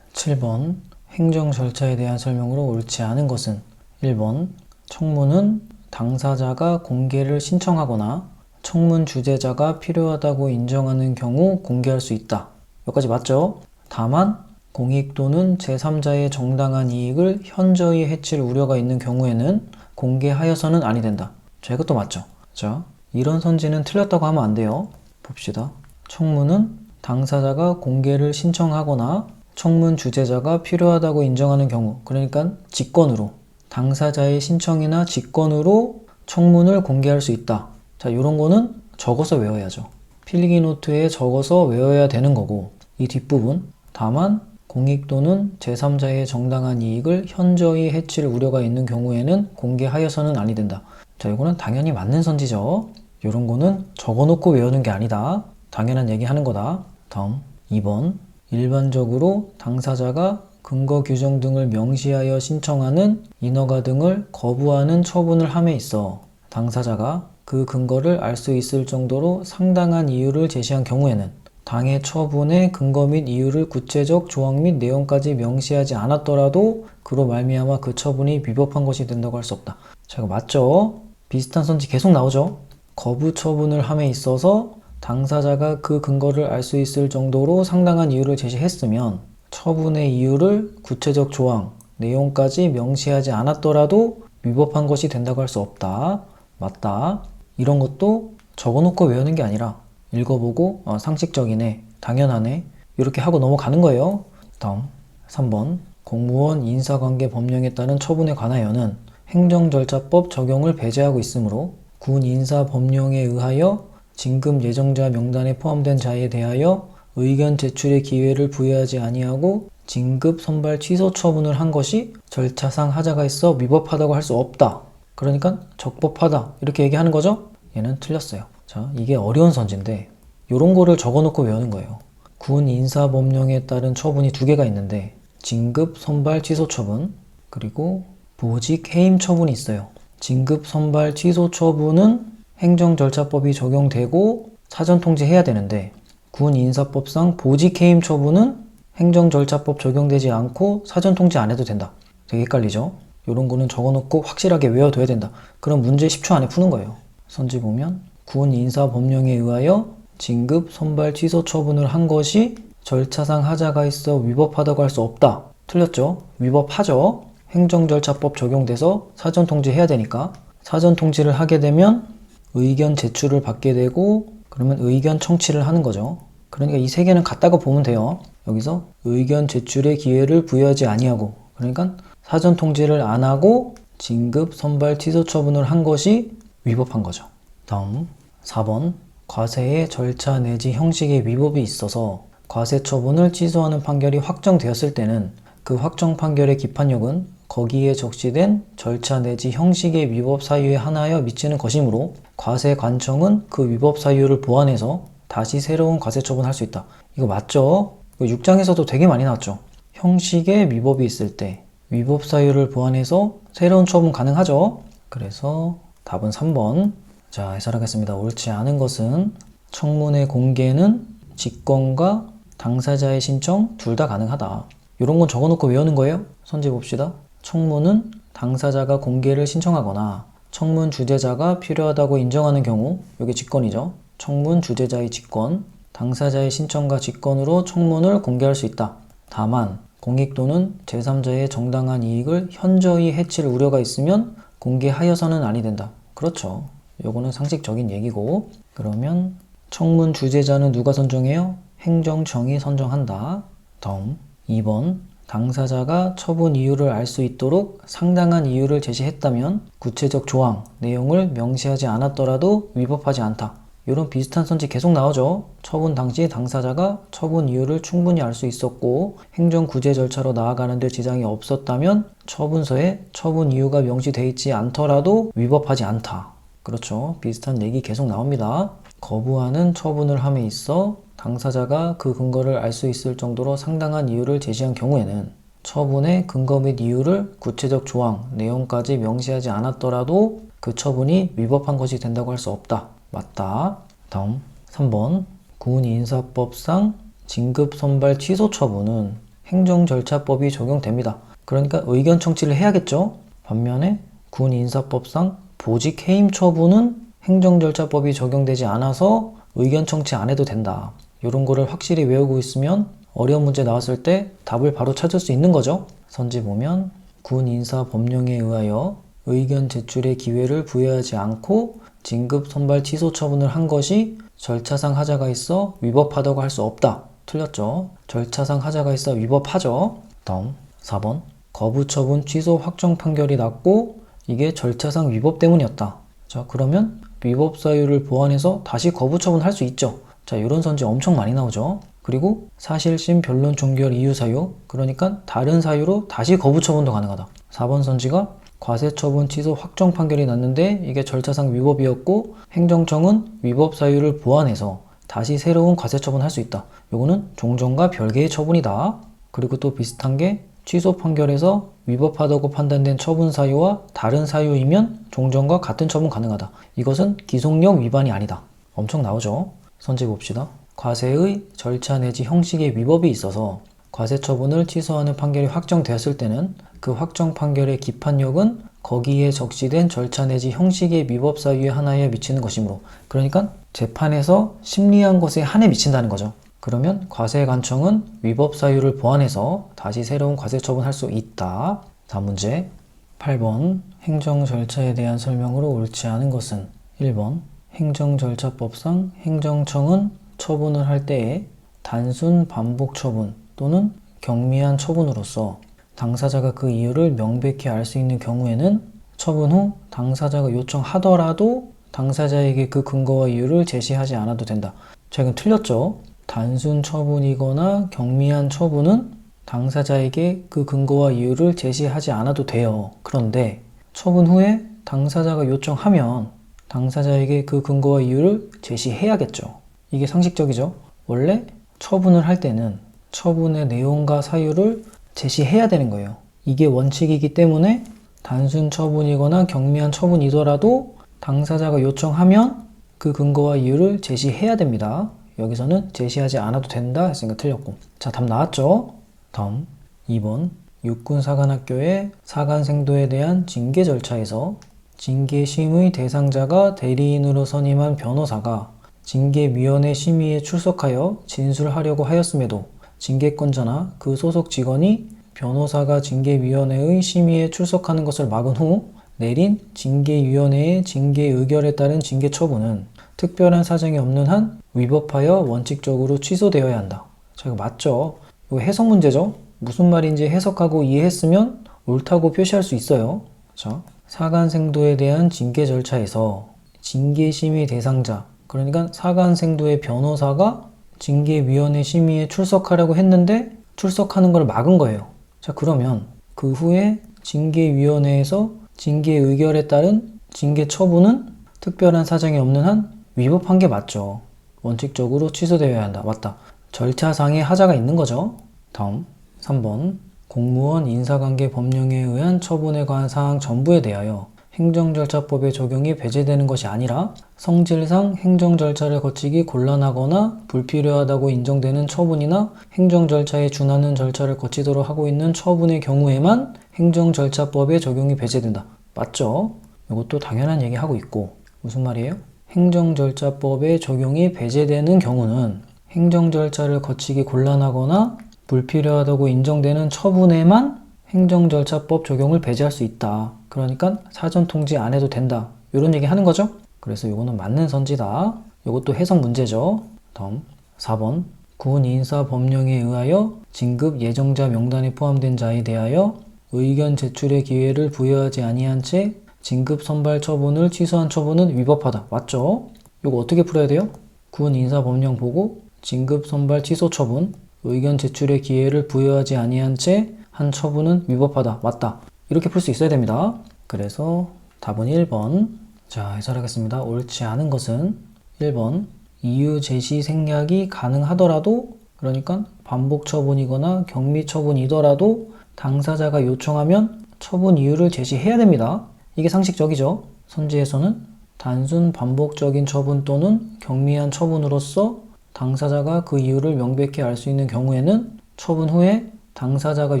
7번. 행정 절차에 대한 설명으로 옳지 않은 것은 1번. 청문은 당사자가 공개를 신청하거나 청문 주재자가 필요하다고 인정하는 경우 공개할 수 있다. 여기까지 맞죠? 다만 공익 또는 제3자의 정당한 이익을 현저히 해칠 우려가 있는 경우에는 공개하여서는 아니 된다. 자, 이것도 맞죠? 자, 이런 선지는 틀렸다고 하면 안 돼요. 봅시다. 청문은 당사자가 공개를 신청하거나 청문 주재자가 필요하다고 인정하는 경우, 그러니까 직권으로, 당사자의 신청이나 직권으로 청문을 공개할 수 있다. 자, 이런 거는 적어서 외워야죠. 필기 노트에 적어서 외워야 되는 거고, 이 뒷부분, 다만 공익 또는 제3자의 정당한 이익을 현저히 해칠 우려가 있는 경우에는 공개하여서는 아니 된다. 자, 이거는 당연히 맞는 선지죠. 이런 거는 적어놓고 외우는 게 아니다. 당연한 얘기 하는 거다. 다음 2번. 일반적으로 당사자가 근거 규정 등을 명시하여 신청하는 인허가 등을 거부하는 처분을 함에 있어 당사자가 그 근거를 알 수 있을 정도로 상당한 이유를 제시한 경우에는 당해 처분의 근거 및 이유를 구체적 조항 및 내용까지 명시하지 않았더라도 그로 말미암아 그 처분이 위법한 것이 된다고 할 수 없다. 자, 이거 맞죠? 비슷한 선지 계속 나오죠? 거부 처분을 함에 있어서 당사자가 그 근거를 알 수 있을 정도로 상당한 이유를 제시했으면 처분의 이유를 구체적 조항, 내용까지 명시하지 않았더라도 위법한 것이 된다고 할 수 없다. 맞다. 이런 것도 적어놓고 외우는 게 아니라 읽어보고 상식적이네, 당연하네 이렇게 하고 넘어가는 거예요. 다음 3번. 공무원 인사관계 법령에 따른 처분에 관하여는 행정절차법 적용을 배제하고 있으므로 군 인사법령에 의하여 진급 예정자 명단에 포함된 자에 대하여 의견 제출의 기회를 부여하지 아니하고 진급 선발 취소 처분을 한 것이 절차상 하자가 있어 위법하다고 할 수 없다. 그러니까 적법하다 이렇게 얘기하는 거죠? 얘는 틀렸어요. 자, 이게 어려운 선지인데 이런 거를 적어놓고 외우는 거예요. 군 인사법령에 따른 처분이 두 개가 있는데 진급 선발 취소 처분 그리고 보직 해임 처분이 있어요. 진급 선발 취소 처분은 행정절차법이 적용되고 사전 통지해야 되는데 군 인사법상 보직 해임 처분은 행정절차법 적용되지 않고 사전 통지 안 해도 된다. 되게 헷갈리죠? 이런 거는 적어놓고 확실하게 외워둬야 된다. 그럼 문제 10초 안에 푸는 거예요. 선지 보면 군 인사법령에 의하여 진급 선발 취소 처분을 한 것이 절차상 하자가 있어 위법하다고 할 수 없다. 틀렸죠? 위법하죠? 행정절차법 적용돼서 사전 통지해야 되니까 사전 통지를 하게 되면 의견 제출을 받게 되고 그러면 의견 청취를 하는 거죠. 그러니까 이 세 개는 같다고 보면 돼요. 여기서 의견 제출의 기회를 부여하지 아니하고 그러니까 사전 통지를 안 하고 진급 선발 취소 처분을 한 것이 위법한 거죠. 다음 4번 과세의 절차 내지 형식의 위법이 있어서 과세 처분을 취소하는 판결이 확정되었을 때는 그 확정 판결의 기판력은 거기에 적시된 절차 내지 형식의 위법 사유에 한하여 미치는 것이므로 과세관청은 그 위법 사유를 보완해서 다시 새로운 과세 처분을 할 수 있다. 이거 맞죠? 이거 6장에서도 되게 많이 나왔죠. 형식의 위법이 있을 때 위법 사유를 보완해서 새로운 처분 가능하죠. 그래서 답은 3번. 자, 해설하겠습니다. 옳지 않은 것은 청문회 공개는 직권과 당사자의 신청 둘 다 가능하다. 이런 건 적어놓고 외우는 거예요. 선지 봅시다. 청문은 당사자가 공개를 신청하거나 청문 주재자가 필요하다고 인정하는 경우 이게 직권이죠. 청문 주재자의 직권, 당사자의 신청과 직권으로 청문을 공개할 수 있다. 다만 공익 또는 제3자의 정당한 이익을 현저히 해칠 우려가 있으면 공개하여서는 아니 된다. 그렇죠. 요거는 상식적인 얘기고 그러면 청문 주재자는 누가 선정해요? 행정청이 선정한다. 다음 2번 당사자가 처분 이유를 알 수 있도록 상당한 이유를 제시했다면 구체적 조항, 내용을 명시하지 않았더라도 위법하지 않다. 이런 비슷한 선지 계속 나오죠. 처분 당시 당사자가 처분 이유를 충분히 알 수 있었고 행정구제 절차로 나아가는 데 지장이 없었다면 처분서에 처분 이유가 명시되어 있지 않더라도 위법하지 않다. 그렇죠. 비슷한 얘기 계속 나옵니다. 거부하는 처분을 함에 있어 당사자가 그 근거를 알 수 있을 정도로 상당한 이유를 제시한 경우에는 처분의 근거 및 이유를 구체적 조항, 내용까지 명시하지 않았더라도 그 처분이 위법한 것이 된다고 할 수 없다. 맞다. 다음 3번 군인사법상 진급 선발 취소 처분은 행정절차법이 적용됩니다. 그러니까 의견 청취를 해야겠죠. 반면에 군인사법상 보직 해임 처분은 행정절차법이 적용되지 않아서 의견 청취 안 해도 된다. 이런 거를 확실히 외우고 있으면 어려운 문제 나왔을 때 답을 바로 찾을 수 있는 거죠. 선지 보면 군인사법령에 의하여 의견 제출의 기회를 부여하지 않고 진급 선발 취소 처분을 한 것이 절차상 하자가 있어 위법하다고 할 수 없다. 틀렸죠. 절차상 하자가 있어 위법하죠. 다음 4번 거부 처분 취소 확정 판결이 났고 이게 절차상 위법 때문이었다. 자, 그러면 위법 사유를 보완해서 다시 거부 처분할 수 있죠. 자, 이런 선지 엄청 많이 나오죠. 그리고 사실심 변론 종결 이유 사유, 그러니까 다른 사유로 다시 거부 처분도 가능하다. 4번 선지가 과세 처분 취소 확정 판결이 났는데 이게 절차상 위법이었고 행정청은 위법 사유를 보완해서 다시 새로운 과세 처분할 수 있다. 요거는 종전과 별개의 처분이다. 그리고 또 비슷한 게 취소 판결에서 위법하다고 판단된 처분 사유와 다른 사유이면 종전과 같은 처분 가능하다. 이것은 기속력 위반이 아니다. 엄청 나오죠. 선지 봅시다. 과세의 절차 내지 형식의 위법이 있어서 과세 처분을 취소하는 판결이 확정되었을 때는 그 확정 판결의 기판력은 거기에 적시된 절차 내지 형식의 위법 사유에 한하여 미치는 것이므로 그러니까 재판에서 심리한 것에 한해 미친다는 거죠. 그러면 과세관청은 위법 사유를 보완해서 다시 새로운 과세 처분할 수 있다. 다음 문제 8번 행정 절차에 대한 설명으로 옳지 않은 것은 1번 행정절차법상 행정청은 처분을 할 때에 단순 반복 처분 또는 경미한 처분으로서 당사자가 그 이유를 명백히 알 수 있는 경우에는 처분 후 당사자가 요청하더라도 당사자에게 그 근거와 이유를 제시하지 않아도 된다. 자, 이건 틀렸죠? 단순 처분이거나 경미한 처분은 당사자에게 그 근거와 이유를 제시하지 않아도 돼요. 그런데 처분 후에 당사자가 요청하면 당사자에게 그 근거와 이유를 제시해야겠죠. 이게 상식적이죠. 원래 처분을 할 때는 처분의 내용과 사유를 제시해야 되는 거예요. 이게 원칙이기 때문에 단순 처분이거나 경미한 처분이더라도 당사자가 요청하면 그 근거와 이유를 제시해야 됩니다. 여기서는 제시하지 않아도 된다 했으니까 틀렸고. 자, 답 나왔죠? 다음 2번 육군사관학교의 사관생도에 대한 징계 절차에서 징계심의 대상자가 대리인으로 선임한 변호사가 징계위원회 심의에 출석하여 진술하려고 하였음에도 징계권자나 그 소속 직원이 변호사가 징계위원회의 심의에 출석하는 것을 막은 후 내린 징계위원회의 징계 의결에 따른 징계 처분은 특별한 사정이 없는 한 위법하여 원칙적으로 취소되어야 한다. 자, 이거 맞죠? 이거 해석 문제죠? 무슨 말인지 해석하고 이해했으면 옳다고 표시할 수 있어요. 자, 사관생도에 대한 징계 절차에서 징계심의 대상자, 그러니까 사관생도의 변호사가 징계위원회 심의에 출석하려고 했는데 출석하는 걸 막은 거예요. 자, 그러면 그 후에 징계위원회에서 징계 의결에 따른 징계 처분은 특별한 사정이 없는 한 위법한 게 맞죠. 원칙적으로 취소되어야 한다. 맞다. 절차상의 하자가 있는 거죠. 다음 3번 공무원 인사관계 법령에 의한 처분에 관한 사항 전부에 대하여 행정절차법의 적용이 배제되는 것이 아니라 성질상 행정절차를 거치기 곤란하거나 불필요하다고 인정되는 처분이나 행정절차에 준하는 절차를 거치도록 하고 있는 처분의 경우에만 행정절차법의 적용이 배제된다. 맞죠? 이것도 당연한 얘기 하고 있고 무슨 말이에요? 행정절차법의 적용이 배제되는 경우는 행정절차를 거치기 곤란하거나 불필요하다고 인정되는 처분에만 행정절차법 적용을 배제할 수 있다. 그러니까 사전 통지 안 해도 된다. 이런 얘기 하는 거죠? 그래서 이거는 맞는 선지다. 이것도 해석 문제죠. 다음 4번 군 인사법령에 의하여 진급 예정자 명단에 포함된 자에 대하여 의견 제출의 기회를 부여하지 아니한 채 진급 선발 처분을 취소한 처분은 위법하다. 맞죠? 이거 어떻게 풀어야 돼요? 군 인사법령 보고 진급 선발 취소 처분, 의견 제출의 기회를 부여하지 아니한 채 한 처분은 위법하다. 맞다. 이렇게 풀 수 있어야 됩니다. 그래서 답은 1번. 자, 해설하겠습니다. 옳지 않은 것은 1번 이유 제시 생략이 가능하더라도, 그러니까 반복 처분이거나 경미 처분이더라도 당사자가 요청하면 처분 이유를 제시해야 됩니다. 이게 상식적이죠. 선지에서는 단순 반복적인 처분 또는 경미한 처분으로서 당사자가 그 이유를 명백히 알 수 있는 경우에는 처분 후에 당사자가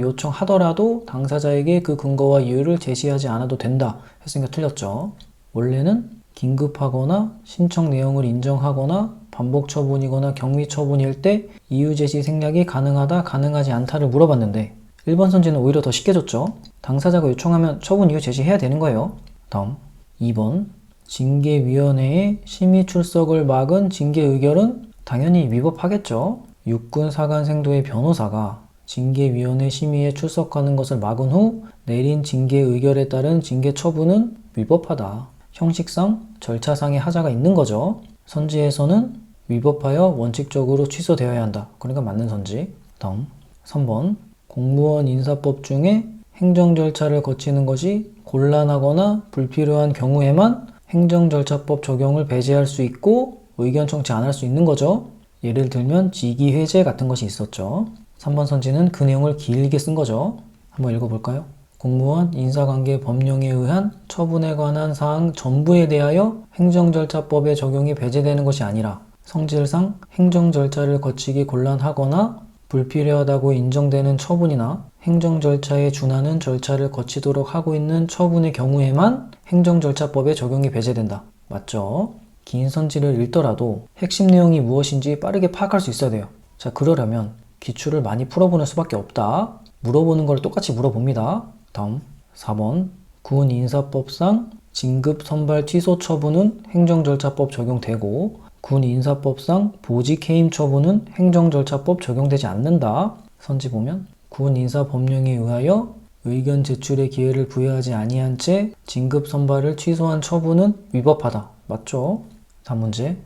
요청하더라도 당사자에게 그 근거와 이유를 제시하지 않아도 된다 했으니까 틀렸죠. 원래는 긴급하거나 신청 내용을 인정하거나 반복 처분이거나 경미 처분일 때 이유 제시 생략이 가능하다, 가능하지 않다를 물어봤는데 1번 선지는 오히려 더 쉽게 줬죠. 당사자가 요청하면 처분 이유 제시해야 되는 거예요. 다음 2번 징계위원회의 심의 출석을 막은 징계 의결은 당연히 위법하겠죠. 육군 사관생도의 변호사가 징계위원회 심의에 출석하는 것을 막은 후 내린 징계 의결에 따른 징계 처분은 위법하다. 형식상 절차상의 하자가 있는 거죠. 선지에서는 위법하여 원칙적으로 취소되어야 한다. 그러니까 맞는 선지. 다음 3번 공무원 인사법 중에 행정절차를 거치는 것이 곤란하거나 불필요한 경우에만 행정절차법 적용을 배제할 수 있고 의견 청취 안 할 수 있는 거죠. 예를 들면 직위해제 같은 것이 있었죠. 3번 선지는 그 내용을 길게 쓴 거죠. 한번 읽어볼까요? 공무원 인사관계 법령에 의한 처분에 관한 사항 전부에 대하여 행정절차법의 적용이 배제되는 것이 아니라 성질상 행정절차를 거치기 곤란하거나 불필요하다고 인정되는 처분이나 행정절차에 준하는 절차를 거치도록 하고 있는 처분의 경우에만 행정절차법의 적용이 배제된다. 맞죠? 긴 선지를 읽더라도 핵심 내용이 무엇인지 빠르게 파악할 수 있어야 돼요. 자, 그러려면 기출을 많이 풀어보는 수밖에 없다. 물어보는 걸 똑같이 물어봅니다. 다음 4번 군 인사법상 진급 선발 취소 처분은 행정절차법 적용되고 군 인사법상 보직 해임 처분은 행정절차법 적용되지 않는다. 선지 보면 군 인사법령에 의하여 의견 제출의 기회를 부여하지 아니한 채 진급 선발을 취소한 처분은 위법하다. 맞죠? 다음 문제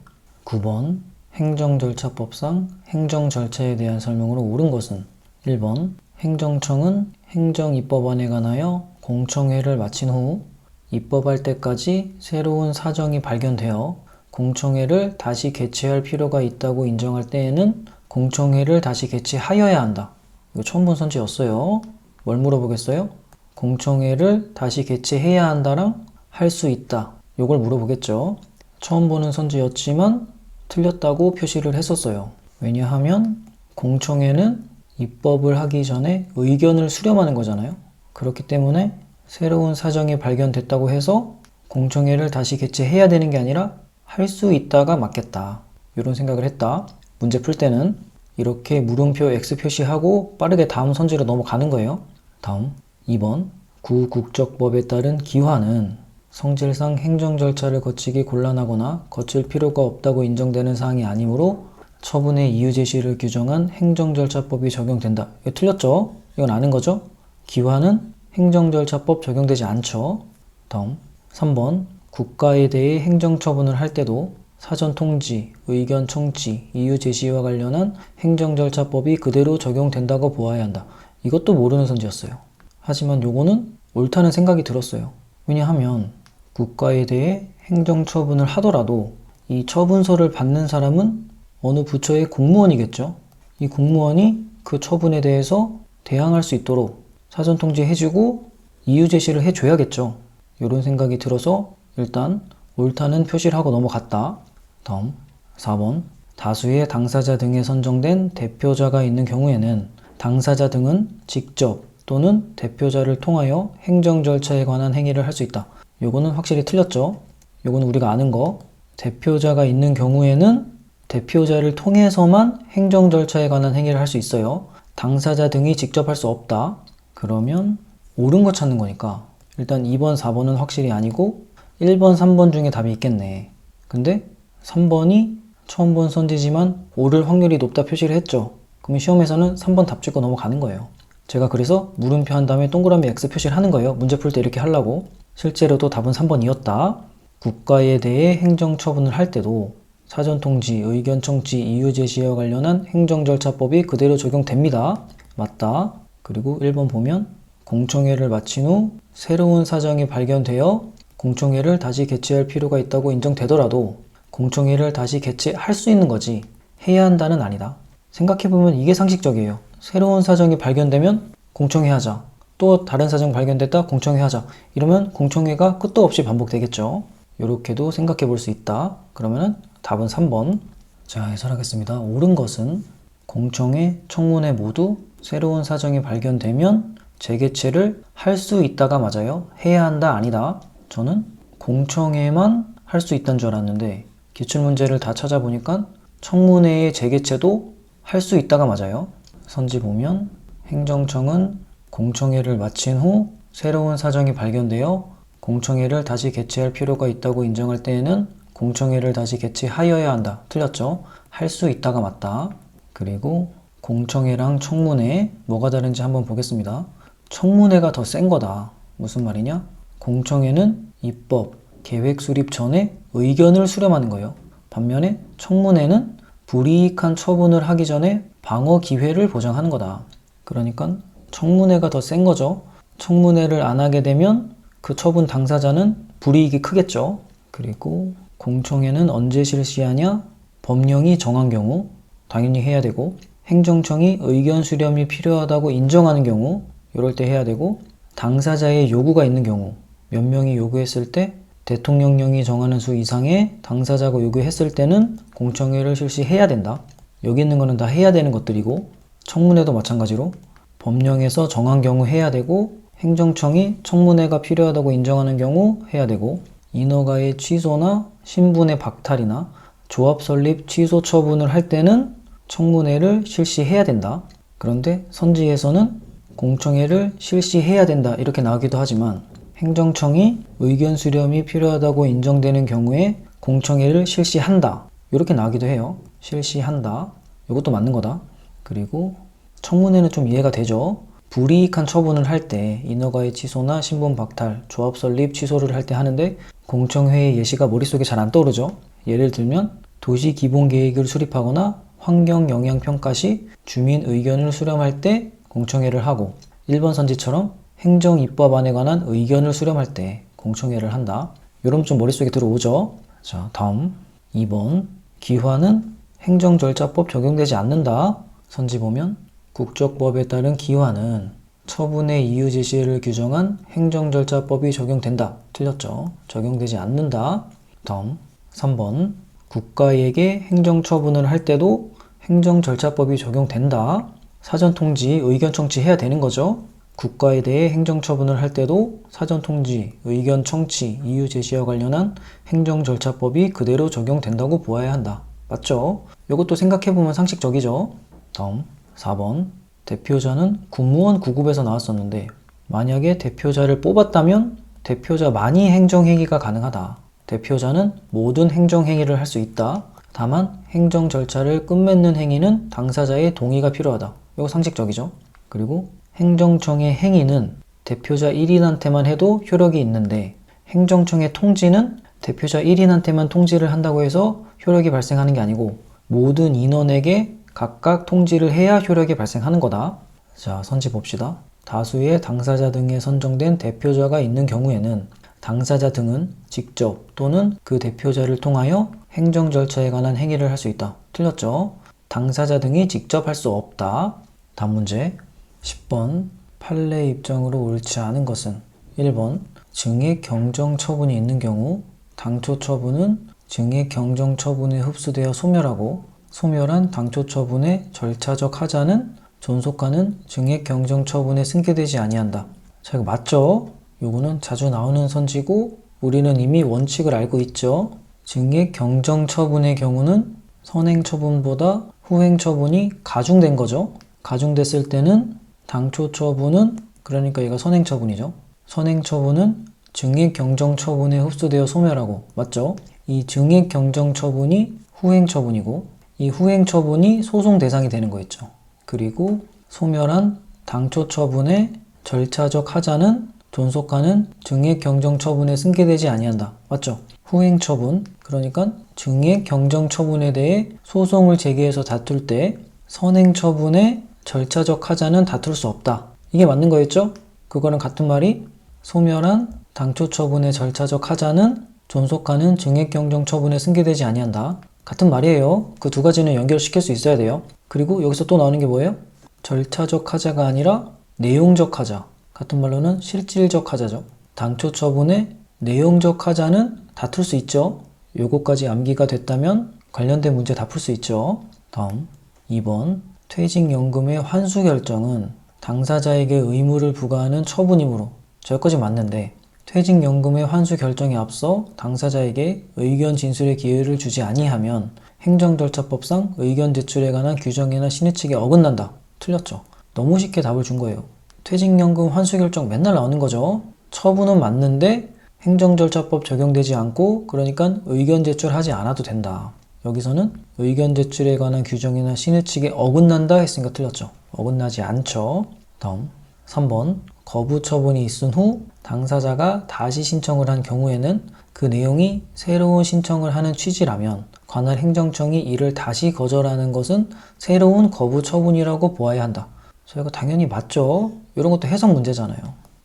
9번 행정절차법상 행정절차에 대한 설명으로 옳은 것은 1번 행정청은 행정입법안에 관하여 공청회를 마친 후 입법할 때까지 새로운 사정이 발견되어 공청회를 다시 개최할 필요가 있다고 인정할 때에는 공청회를 다시 개최하여야 한다. 이거 처음 본 선지였어요. 뭘 물어보겠어요? 공청회를 다시 개최해야 한다랑 할 수 있다. 요걸 물어보겠죠. 처음 보는 선지였지만 틀렸다고 표시를 했었어요. 왜냐하면 공청회는 입법을 하기 전에 의견을 수렴하는 거잖아요. 그렇기 때문에 새로운 사정이 발견됐다고 해서 공청회를 다시 개최해야 되는 게 아니라 할 수 있다가 맞겠다. 이런 생각을 했다. 문제 풀 때는 이렇게 물음표 X 표시하고 빠르게 다음 선지로 넘어가는 거예요. 다음 2번 구국적법에 따른 기화는 성질상 행정 절차를 거치기 곤란하거나 거칠 필요가 없다고 인정되는 사항이 아니므로 처분의 이유 제시를 규정한 행정절차법이 적용된다. 이거 틀렸죠? 이건 아는 거죠? 기화는 행정절차법 적용되지 않죠. 다음 3번 국가에 대해 행정처분을 할 때도 사전통지, 의견 청취, 이유 제시와 관련한 행정절차법이 그대로 적용된다고 보아야 한다. 이것도 모르는 선지였어요. 하지만 요거는 옳다는 생각이 들었어요. 왜냐하면 국가에 대해 행정처분을 하더라도 이 처분서를 받는 사람은 어느 부처의 공무원이겠죠. 이 공무원이 그 처분에 대해서 대항할 수 있도록 사전 통지해주고 이유 제시를 해줘야겠죠. 이런 생각이 들어서 일단 옳다는 표시를 하고 넘어갔다. 다음 4번 다수의 당사자 등에 선정된 대표자가 있는 경우에는 당사자 등은 직접 또는 대표자를 통하여 행정 절차에 관한 행위를 할 수 있다. 요거는 확실히 틀렸죠. 요거는 우리가 아는 거. 대표자가 있는 경우에는 대표자를 통해서만 행정 절차에 관한 행위를 할 수 있어요. 당사자 등이 직접 할 수 없다. 그러면 옳은 거 찾는 거니까 일단 2번, 4번은 확실히 아니고 1번, 3번 중에 답이 있겠네. 근데 3번이 처음 본 선지지만 옳을 확률이 높다 표시를 했죠. 그러면 시험에서는 3번 답 찍고 넘어가는 거예요. 제가 그래서 물음표 한 다음에 동그라미 X 표시를 하는 거예요. 문제 풀 때 이렇게 하려고. 실제로도 답은 3번이었다. 국가에 대해 행정처분을 할 때도 사전통지, 의견 청취, 이유 제시와 관련한 행정절차법이 그대로 적용됩니다. 맞다. 그리고 1번 보면 공청회를 마친 후 새로운 사정이 발견되어 공청회를 다시 개최할 필요가 있다고 인정되더라도 공청회를 다시 개최할 수 있는 거지 해야 한다는 아니다. 생각해보면 이게 상식적이에요. 새로운 사정이 발견되면 공청회 하자. 또 다른 사정 발견됐다 공청회 하자. 이러면 공청회가 끝도 없이 반복되겠죠. 이렇게도 생각해 볼 수 있다. 그러면은 답은 3번. 자, 해설하겠습니다. 옳은 것은 공청회, 청문회 모두 새로운 사정이 발견되면 재개최를 할 수 있다가 맞아요. 해야 한다 아니다. 저는 공청회만 할 수 있다는 줄 알았는데 기출문제를 다 찾아보니까 청문회의 재개최도 할 수 있다가 맞아요. 선지 보면 행정청은 공청회를 마친 후 새로운 사정이 발견되어 공청회를 다시 개최할 필요가 있다고 인정할 때에는 공청회를 다시 개최하여야 한다. 틀렸죠? 할 수 있다가 맞다. 그리고 공청회랑 청문회 뭐가 다른지 한번 보겠습니다. 청문회가 더 센 거다. 무슨 말이냐? 공청회는 입법, 계획 수립 전에 의견을 수렴하는 거예요. 반면에 청문회는 불이익한 처분을 하기 전에 방어 기회를 보장하는 거다. 그러니까 청문회가 더 센 거죠. 청문회를 안 하게 되면 그 처분 당사자는 불이익이 크겠죠. 그리고 공청회는 언제 실시하냐? 법령이 정한 경우 당연히 해야 되고 행정청이 의견 수렴이 필요하다고 인정하는 경우 이럴 때 해야 되고 당사자의 요구가 있는 경우 몇 명이 요구했을 때 대통령령이 정하는 수 이상의 당사자가 요구했을 때는 공청회를 실시해야 된다. 여기 있는 거는 다 해야 되는 것들이고 청문회도 마찬가지로 법령에서 정한 경우 해야 되고 행정청이 청문회가 필요하다고 인정하는 경우 해야 되고 인허가의 취소나 신분의 박탈이나 조합 설립 취소 처분을 할 때는 청문회를 실시해야 된다. 그런데 선지에서는 공청회를 실시해야 된다 이렇게 나오기도 하지만 행정청이 의견 수렴이 필요하다고 인정되는 경우에 공청회를 실시한다 이렇게 나오기도 해요. 실시한다. 이것도 맞는 거다. 그리고 청문회는 좀 이해가 되죠. 불이익한 처분을 할 때 인허가의 취소나 신분 박탈, 조합 설립 취소를 할 때 하는데 공청회의 예시가 머릿속에 잘 안 떠오르죠. 예를 들면 도시 기본 계획을 수립하거나 환경 영향 평가 시 주민 의견을 수렴할 때 공청회를 하고 1번 선지처럼 행정입법안에 관한 의견을 수렴할 때 공청회를 한다. 이러면 좀 머릿속에 들어오죠? 자, 다음 2번 기화는 행정절차법 적용되지 않는다. 선지 보면 국적법에 따른 기화는 처분의 이유 제시를 규정한 행정절차법이 적용된다. 틀렸죠? 적용되지 않는다. 다음 3번 국가에게 행정처분을 할 때도 행정절차법이 적용된다. 사전통지, 의견 청취해야 되는 거죠. 국가에 대해 행정처분을 할 때도 사전통지, 의견 청취, 이유 제시와 관련한 행정절차법이 그대로 적용된다고 보아야 한다. 맞죠? 이것도 생각해보면 상식적이죠. 다음 4번 대표자는 국무원 9급에서 나왔었는데 만약에 대표자를 뽑았다면 대표자만이 행정행위가 가능하다. 대표자는 모든 행정행위를 할 수 있다. 다만 행정 절차를 끝맺는 행위는 당사자의 동의가 필요하다. 이거 상식적이죠. 그리고 행정청의 행위는 대표자 1인한테만 해도 효력이 있는데 행정청의 통지는 대표자 1인한테만 통지를 한다고 해서 효력이 발생하는 게 아니고 모든 인원에게 각각 통지를 해야 효력이 발생하는 거다. 자, 선지 봅시다. 다수의 당사자 등에 선정된 대표자가 있는 경우에는 당사자 등은 직접 또는 그 대표자를 통하여 행정 절차에 관한 행위를 할 수 있다. 틀렸죠? 당사자 등이 직접 할 수 없다. 다음 문제 10번 판례 입장으로 옳지 않은 것은 1번 증액 경정 처분이 있는 경우 당초 처분은 증액 경정 처분에 흡수되어 소멸하고 소멸한 당초 처분의 절차적 하자는 존속하는 증액 경정 처분에 승계되지 아니한다. 자, 이거 맞죠? 요거는 자주 나오는 선지고 우리는 이미 원칙을 알고 있죠. 증액 경정 처분의 경우는 선행 처분보다 후행 처분이 가중된 거죠. 가중됐을 때는 당초 처분은 그러니까 얘가 선행 처분이죠. 선행 처분은 증액 경정 처분에 흡수되어 소멸하고 맞죠? 이 증액 경정 처분이 후행 처분이고 이 후행 처분이 소송 대상이 되는 거 있죠. 그리고 소멸한 당초 처분의 절차적 하자는 존속하는 증액 경정 처분에 승계되지 아니한다. 맞죠? 후행 처분, 그러니까 증액 경정 처분에 대해 소송을 제기해서 다툴 때 선행 처분의 절차적 하자는 다툴 수 없다. 이게 맞는 거였죠? 그거랑 같은 말이 소멸한 당초 처분의 절차적 하자는 존속하는 증액 경정 처분에 승계되지 아니한다. 같은 말이에요. 그 두 가지는 연결시킬 수 있어야 돼요. 그리고 여기서 또 나오는 게 뭐예요? 절차적 하자가 아니라 내용적 하자. 같은 말로는 실질적 하자죠. 당초 처분의 내용적 하자는 다툴 수 있죠. 요거까지 암기가 됐다면 관련된 문제 다 풀 수 있죠. 다음 2번 퇴직연금의 환수 결정은 당사자에게 의무를 부과하는 처분이므로 저기까지 맞는데 퇴직연금의 환수 결정에 앞서 당사자에게 의견 진술의 기회를 주지 아니하면 행정절차법상 의견 제출에 관한 규정이나 신의칙에 어긋난다. 틀렸죠. 너무 쉽게 답을 준 거예요. 퇴직연금 환수 결정 맨날 나오는 거죠. 처분은 맞는데 행정절차법 적용되지 않고 그러니까 의견 제출하지 않아도 된다. 여기서는 의견 제출에 관한 규정이나 신의칙에 어긋난다 했으니까 틀렸죠. 어긋나지 않죠. 다음 3번 거부 처분이 있은 후 당사자가 다시 신청을 한 경우에는 그 내용이 새로운 신청을 하는 취지라면 관할 행정청이 이를 다시 거절하는 것은 새로운 거부 처분이라고 보아야 한다. 저희가 당연히 맞죠. 이런 것도 해석 문제잖아요.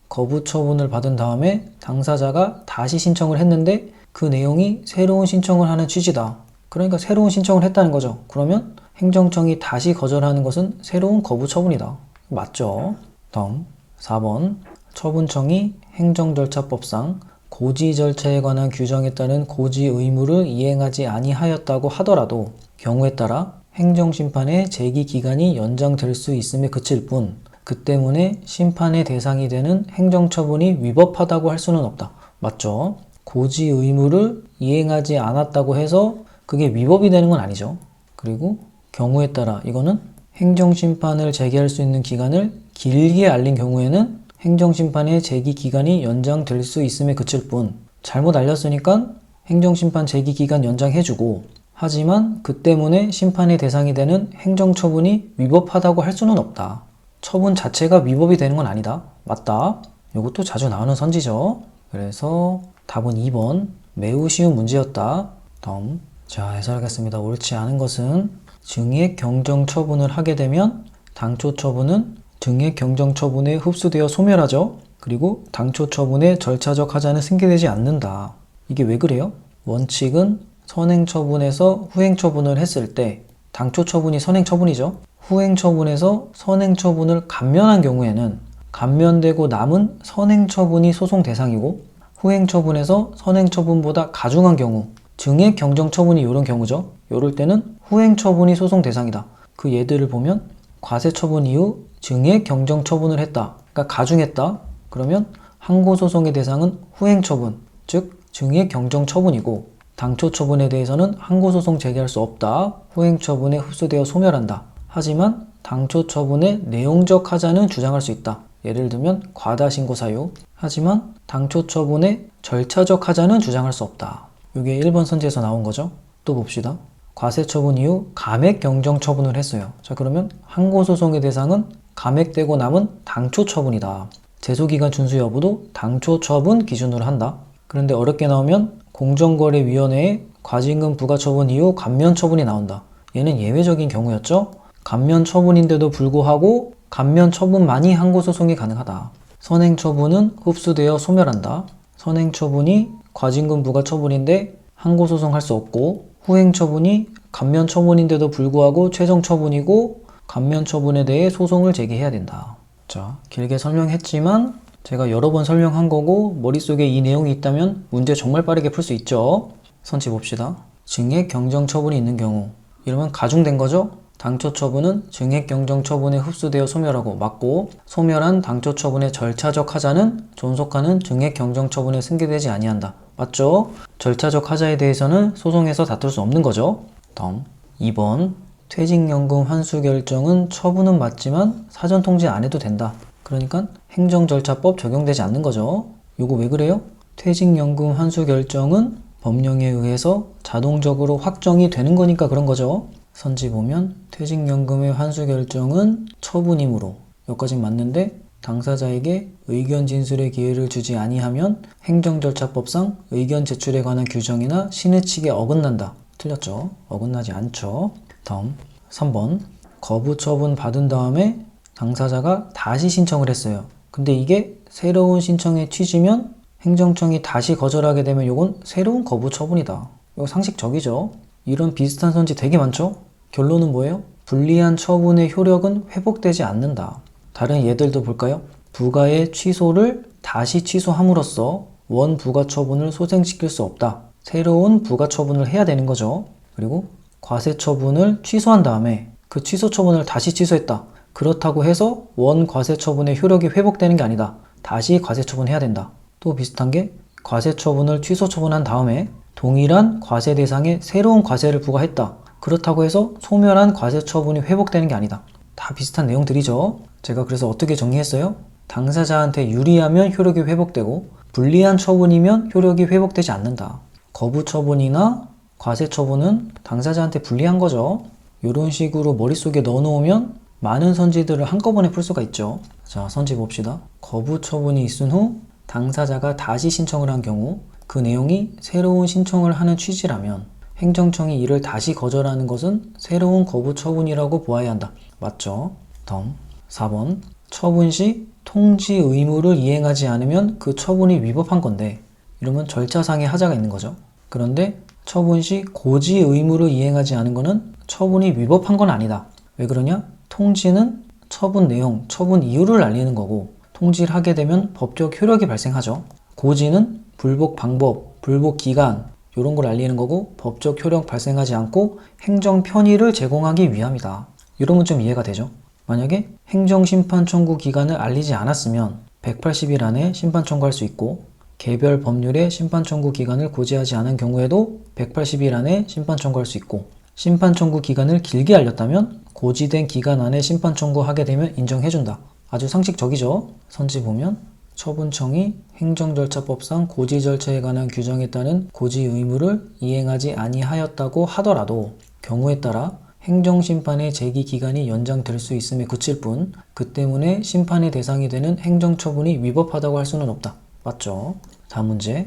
거부 처분을 받은 다음에 당사자가 다시 신청을 했는데 그 내용이 새로운 신청을 하는 취지다. 그러니까 새로운 신청을 했다는 거죠. 그러면 행정청이 다시 거절하는 것은 새로운 거부 처분이다. 맞죠? 다음 4번 처분청이 행정절차법상 고지 절차에 관한 규정에 따른 고지 의무를 이행하지 아니하였다고 하더라도 경우에 따라 행정심판의 제기기간이 연장될 수 있음에 그칠 뿐 그 때문에 심판의 대상이 되는 행정처분이 위법하다고 할 수는 없다. 맞죠? 고지 의무를 이행하지 않았다고 해서 그게 위법이 되는 건 아니죠. 그리고 경우에 따라 이거는 행정심판을 제기할 수 있는 기간을 길게 알린 경우에는 행정심판의 제기기간이 연장될 수 있음에 그칠 뿐 잘못 알렸으니까 행정심판 제기기간 연장해주고 하지만 그 때문에 심판의 대상이 되는 행정처분이 위법하다고 할 수는 없다. 처분 자체가 위법이 되는 건 아니다. 맞다. 이것도 자주 나오는 선지죠. 그래서 답은 2번 매우 쉬운 문제였다. 다음 자 해설하겠습니다. 옳지 않은 것은 증액 경정 처분을 하게 되면 당초 처분은 증액 경정 처분에 흡수되어 소멸하죠. 그리고 당초 처분에 절차적 하자는 승계되지 않는다. 이게 왜 그래요? 원칙은 선행 처분에서 후행 처분을 했을 때 당초 처분이 선행 처분이죠. 후행 처분에서 선행 처분을 감면한 경우에는 감면되고 남은 선행 처분이 소송 대상이고, 후행 처분에서 선행 처분보다 가중한 경우, 증액 경정 처분이 이런 경우죠. 이럴 때는 후행 처분이 소송 대상이다. 그 예들을 보면 과세 처분 이후 증액 경정 처분을 했다. 그러니까 가중했다. 그러면 항고 소송의 대상은 후행 처분, 즉 증액 경정 처분이고, 당초 처분에 대해서는 항고 소송 제기할 수 없다. 후행 처분에 흡수되어 소멸한다. 하지만 당초 처분의 내용적 하자는 주장할 수 있다. 예를 들면 과다신고 사유. 하지만 당초 처분의 절차적 하자는 주장할 수 없다. 이게 1번 선지에서 나온 거죠. 또 봅시다. 과세 처분 이후 감액 경정 처분을 했어요. 자, 그러면 항고 소송의 대상은 감액되고 남은 당초 처분이다. 제소기간 준수 여부도 당초 처분 기준으로 한다. 그런데 어렵게 나오면 공정거래위원회에 과징금 부과 처분 이후 감면 처분이 나온다. 얘는 예외적인 경우였죠. 감면 처분인데도 불구하고 감면 처분만이 항고 소송이 가능하다. 선행 처분은 흡수되어 소멸한다. 선행 처분이 과징금 부과 처분인데 항고 소송할 수 없고, 후행 처분이 감면 처분인데도 불구하고 최종 처분이고 감면 처분에 대해 소송을 제기해야 된다. 자, 길게 설명했지만 제가 여러 번 설명한 거고 머릿속에 이 내용이 있다면 문제 정말 빠르게 풀 수 있죠. 선지 봅시다. 증액 경정 처분이 있는 경우, 이러면 가중된 거죠. 당초 처분은 증액 경정 처분에 흡수되어 소멸하고 맞고, 소멸한 당초 처분의 절차적 하자는 존속하는 증액 경정 처분에 승계되지 아니한다. 맞죠? 절차적 하자에 대해서는 소송에서 다툴 수 없는 거죠. 다음 2번 퇴직연금 환수 결정은 처분은 맞지만 사전 통지 안 해도 된다. 그러니까 행정절차법 적용되지 않는 거죠. 요거 왜 그래요? 퇴직연금 환수 결정은 법령에 의해서 자동적으로 확정이 되는 거니까 그런 거죠. 선지 보면 퇴직연금의 환수 결정은 처분이므로, 여기까지 맞는데 당사자에게 의견 진술의 기회를 주지 아니하면 행정절차법상 의견 제출에 관한 규정이나 신의칙에 어긋난다. 틀렸죠? 어긋나지 않죠. 다음 3번 거부 처분 받은 다음에 당사자가 다시 신청을 했어요. 근데 이게 새로운 신청의 취지면 행정청이 다시 거절하게 되면 이건 새로운 거부 처분이다. 이거 상식적이죠. 이런 비슷한 선지 되게 많죠? 결론은 뭐예요? 불리한 처분의 효력은 회복되지 않는다. 다른 예들도 볼까요? 부가의 취소를 다시 취소함으로써 원 부가 처분을 소생시킬 수 없다. 새로운 부가 처분을 해야 되는 거죠. 그리고 과세 처분을 취소한 다음에 그 취소 처분을 다시 취소했다. 그렇다고 해서 원 과세 처분의 효력이 회복되는 게 아니다. 다시 과세 처분해야 된다. 또 비슷한 게 과세 처분을 취소 처분한 다음에 동일한 과세 대상에 새로운 과세를 부과했다. 그렇다고 해서 소멸한 과세 처분이 회복되는 게 아니다. 다 비슷한 내용들이죠. 제가 그래서 어떻게 정리했어요? 당사자한테 유리하면 효력이 회복되고 불리한 처분이면 효력이 회복되지 않는다. 거부 처분이나 과세 처분은 당사자한테 불리한 거죠. 이런 식으로 머릿속에 넣어놓으면 많은 선지들을 한꺼번에 풀 수가 있죠. 자, 선지 봅시다. 거부 처분이 있은 후 당사자가 다시 신청을 한 경우 그 내용이 새로운 신청을 하는 취지라면 행정청이 이를 다시 거절하는 것은 새로운 거부 처분이라고 보아야 한다. 맞죠? 다음 4번 처분 시 통지 의무를 이행하지 않으면 그 처분이 위법한 건데, 이러면 절차상의 하자가 있는 거죠. 그런데 처분 시 고지 의무를 이행하지 않은 거는 처분이 위법한 건 아니다. 왜 그러냐? 통지는 처분 내용, 처분 이유를 알리는 거고, 통지를 하게 되면 법적 효력이 발생하죠. 고지는 불복 방법, 불복 기간 이런 걸 알리는 거고, 법적 효력 발생하지 않고 행정 편의를 제공하기 위함이다. 이런 건 좀 이해가 되죠? 만약에 행정심판 청구 기간을 알리지 않았으면 180일 안에 심판 청구할 수 있고, 개별 법률의 심판 청구 기간을 고지하지 않은 경우에도 180일 안에 심판 청구할 수 있고, 심판 청구 기간을 길게 알렸다면 고지된 기간 안에 심판 청구하게 되면 인정해준다. 아주 상식적이죠? 선지 보면 처분청이 행정절차법상 고지 절차에 관한 규정에 따른 고지 의무를 이행하지 아니하였다고 하더라도 경우에 따라 행정심판의 제기 기간이 연장될 수 있음에 그칠 뿐, 그 때문에 심판의 대상이 되는 행정처분이 위법하다고 할 수는 없다. 맞죠? 다음 문제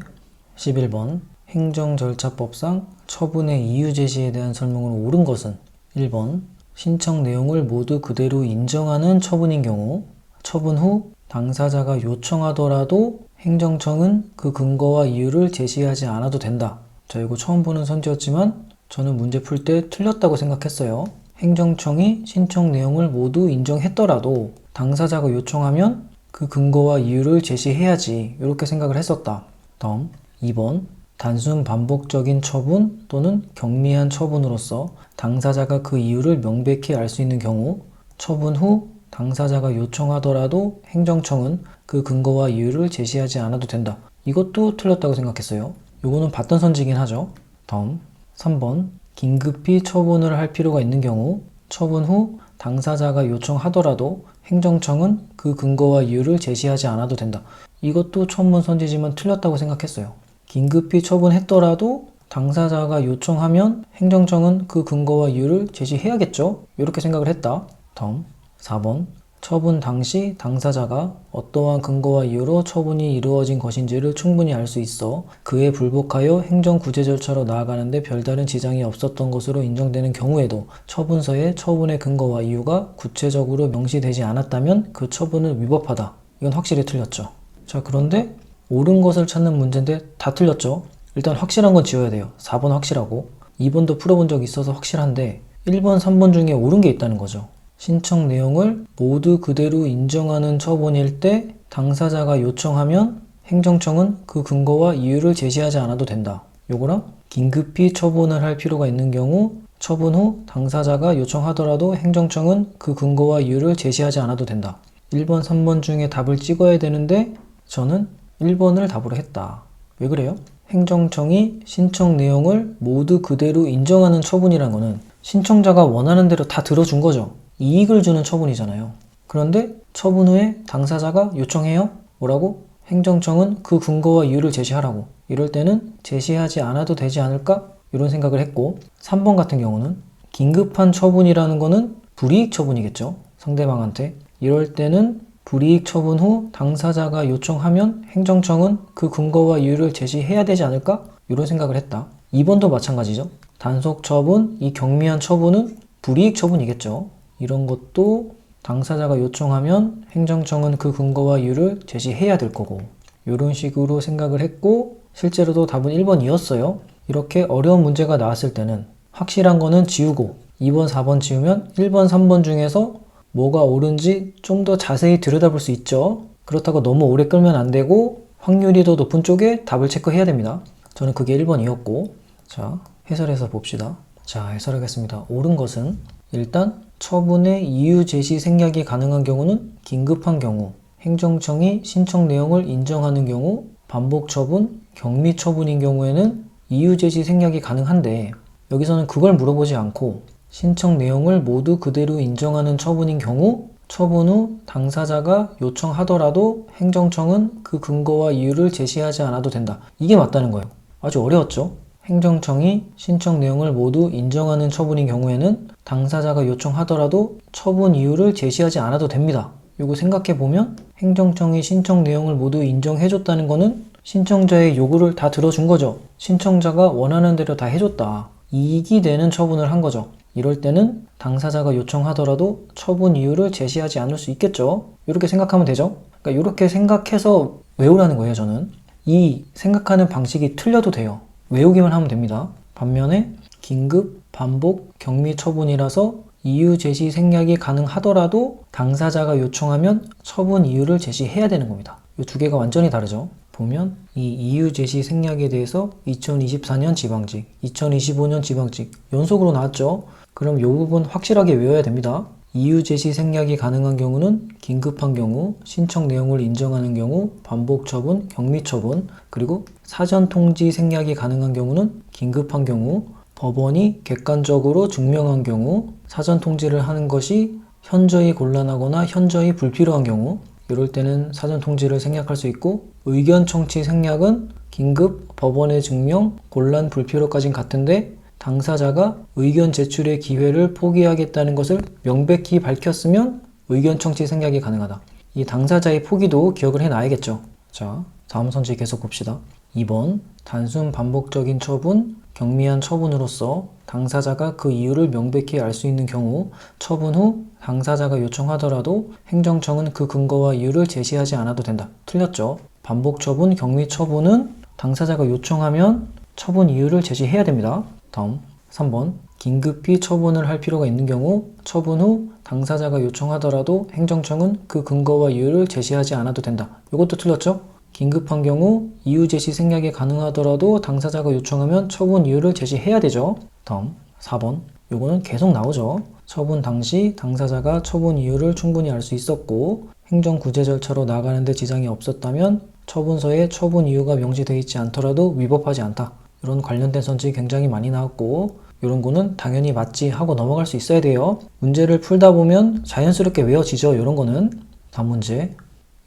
11번 행정절차법상 처분의 이유 제시에 대한 설명으로 옳은 것은 1번 신청 내용을 모두 그대로 인정하는 처분인 경우, 처분 후 당사자가 요청하더라도 행정청은 그 근거와 이유를 제시하지 않아도 된다. 자, 이거 처음 보는 선지였지만 저는 문제 풀 때 틀렸다고 생각했어요. 행정청이 신청 내용을 모두 인정했더라도 당사자가 요청하면 그 근거와 이유를 제시해야지, 이렇게 생각을 했었다. 다음 2번, 단순 반복적인 처분 또는 경미한 처분으로서 당사자가 그 이유를 명백히 알 수 있는 경우, 처분 후 당사자가 요청하더라도 행정청은 그 근거와 이유를 제시하지 않아도 된다. 이것도 틀렸다고 생각했어요. 요거는 봤던 선지긴 하죠. 다음 3번, 긴급히 처분을 할 필요가 있는 경우, 처분 후 당사자가 요청하더라도 행정청은 그 근거와 이유를 제시하지 않아도 된다. 이것도 처음 본 선지지만 틀렸다고 생각했어요. 긴급히 처분했더라도 당사자가 요청하면 행정청은 그 근거와 이유를 제시해야겠죠? 이렇게 생각을 했다. 다음 4번, 처분 당시 당사자가 어떠한 근거와 이유로 처분이 이루어진 것인지를 충분히 알 수 있어 그에 불복하여 행정구제 절차로 나아가는데 별다른 지장이 없었던 것으로 인정되는 경우에도 처분서에 처분의 근거와 이유가 구체적으로 명시되지 않았다면 그 처분은 위법하다. 이건 확실히 틀렸죠. 자, 그런데 옳은 것을 찾는 문제인데 다 틀렸죠. 일단 확실한 건 지워야 돼요. 4번 확실하고 2번도 풀어본 적이 있어서 확실한데 1번, 3번 중에 옳은 게 있다는 거죠. 신청 내용을 모두 그대로 인정하는 처분일 때 당사자가 요청하면 행정청은 그 근거와 이유를 제시하지 않아도 된다. 요거랑 긴급히 처분을 할 필요가 있는 경우, 처분 후 당사자가 요청하더라도 행정청은 그 근거와 이유를 제시하지 않아도 된다. 1번, 3번 중에 답을 찍어야 되는데 저는 1번을 답으로 했다. 왜 그래요? 행정청이 신청 내용을 모두 그대로 인정하는 처분이란 거는 신청자가 원하는 대로 다 들어준 거죠. 이익을 주는 처분이잖아요. 그런데 처분 후에 당사자가 요청해요? 뭐라고? 행정청은 그 근거와 이유를 제시하라고. 이럴 때는 제시하지 않아도 되지 않을까? 이런 생각을 했고, 3번 같은 경우는 긴급한 처분이라는 거는 불이익 처분이겠죠. 상대방한테. 이럴 때는 불이익 처분 후 당사자가 요청하면 행정청은 그 근거와 이유를 제시해야 되지 않을까? 이런 생각을 했다. 2번도 마찬가지죠. 단속 처분, 이 경미한 처분은 불이익 처분이겠죠. 이런 것도 당사자가 요청하면 행정청은 그 근거와 이유를 제시해야 될 거고, 이런 식으로 생각을 했고 실제로도 답은 1번이었어요. 이렇게 어려운 문제가 나왔을 때는 확실한 거는 지우고 2번, 4번 지우면 1번, 3번 중에서 뭐가 옳은지 좀 더 자세히 들여다볼 수 있죠. 그렇다고 너무 오래 끌면 안 되고 확률이 더 높은 쪽에 답을 체크해야 됩니다. 저는 그게 1번이었고, 자, 해설해서 봅시다. 자, 해설하겠습니다. 옳은 것은 일단 처분의 이유 제시 생략이 가능한 경우는 긴급한 경우, 행정청이 신청 내용을 인정하는 경우, 반복 처분, 경미 처분인 경우에는 이유 제시 생략이 가능한데 여기서는 그걸 물어보지 않고 신청 내용을 모두 그대로 인정하는 처분인 경우, 처분 후 당사자가 요청하더라도 행정청은 그 근거와 이유를 제시하지 않아도 된다. 이게 맞다는 거예요. 아주 어려웠죠? 행정청이 신청 내용을 모두 인정하는 처분인 경우에는 당사자가 요청하더라도 처분 이유를 제시하지 않아도 됩니다. 요거 생각해보면 행정청이 신청 내용을 모두 인정해줬다는 거는 신청자의 요구를 다 들어준 거죠. 신청자가 원하는 대로 다 해줬다. 이익이 되는 처분을 한 거죠. 이럴 때는 당사자가 요청하더라도 처분 이유를 제시하지 않을 수 있겠죠. 이렇게 생각하면 되죠. 그러니까 이렇게 생각해서 외우라는 거예요, 저는. 이 생각하는 방식이 틀려도 돼요. 외우기만 하면 됩니다. 반면에 긴급, 반복, 경미 처분이라서 이유 제시 생략이 가능하더라도 당사자가 요청하면 처분 이유를 제시해야 되는 겁니다. 이 두 개가 완전히 다르죠. 보면 이 이유 제시 생략에 대해서 2024년 지방직, 2025년 지방직 연속으로 나왔죠. 그럼 이 부분 확실하게 외워야 됩니다. 이유 제시 생략이 가능한 경우는 긴급한 경우, 신청 내용을 인정하는 경우, 반복 처분, 경미 처분, 그리고 사전 통지 생략이 가능한 경우는 긴급한 경우, 법원이 객관적으로 증명한 경우, 사전 통지를 하는 것이 현저히 곤란하거나 현저히 불필요한 경우, 이럴 때는 사전 통지를 생략할 수 있고, 의견 청취 생략은 긴급, 법원의 증명, 곤란, 불필요까진 같은데 당사자가 의견 제출의 기회를 포기하겠다는 것을 명백히 밝혔으면 의견 청취 생략이 가능하다. 이 당사자의 포기도 기억을 해놔야겠죠. 자, 다음 선지 계속 봅시다. 2번, 단순 반복적인 처분, 경미한 처분으로서 당사자가 그 이유를 명백히 알 수 있는 경우 처분 후 당사자가 요청하더라도 행정청은 그 근거와 이유를 제시하지 않아도 된다. 틀렸죠? 반복 처분, 경미 처분은 당사자가 요청하면 처분 이유를 제시해야 됩니다. 다음 3번, 긴급히 처분을 할 필요가 있는 경우 처분 후 당사자가 요청하더라도 행정청은 그 근거와 이유를 제시하지 않아도 된다. 이것도 틀렸죠? 긴급한 경우 이유 제시 생략이 가능하더라도 당사자가 요청하면 처분 이유를 제시해야 되죠. 다음 4번, 요거는 계속 나오죠. 처분 당시 당사자가 처분 이유를 충분히 알 수 있었고 행정구제 절차로 나가는데 지장이 없었다면 처분서에 처분 이유가 명시되어 있지 않더라도 위법하지 않다. 이런 관련된 선지 굉장히 많이 나왔고 이런 거는 당연히 맞지 하고 넘어갈 수 있어야 돼요. 문제를 풀다 보면 자연스럽게 외워지죠. 이런 거는. 다음 문제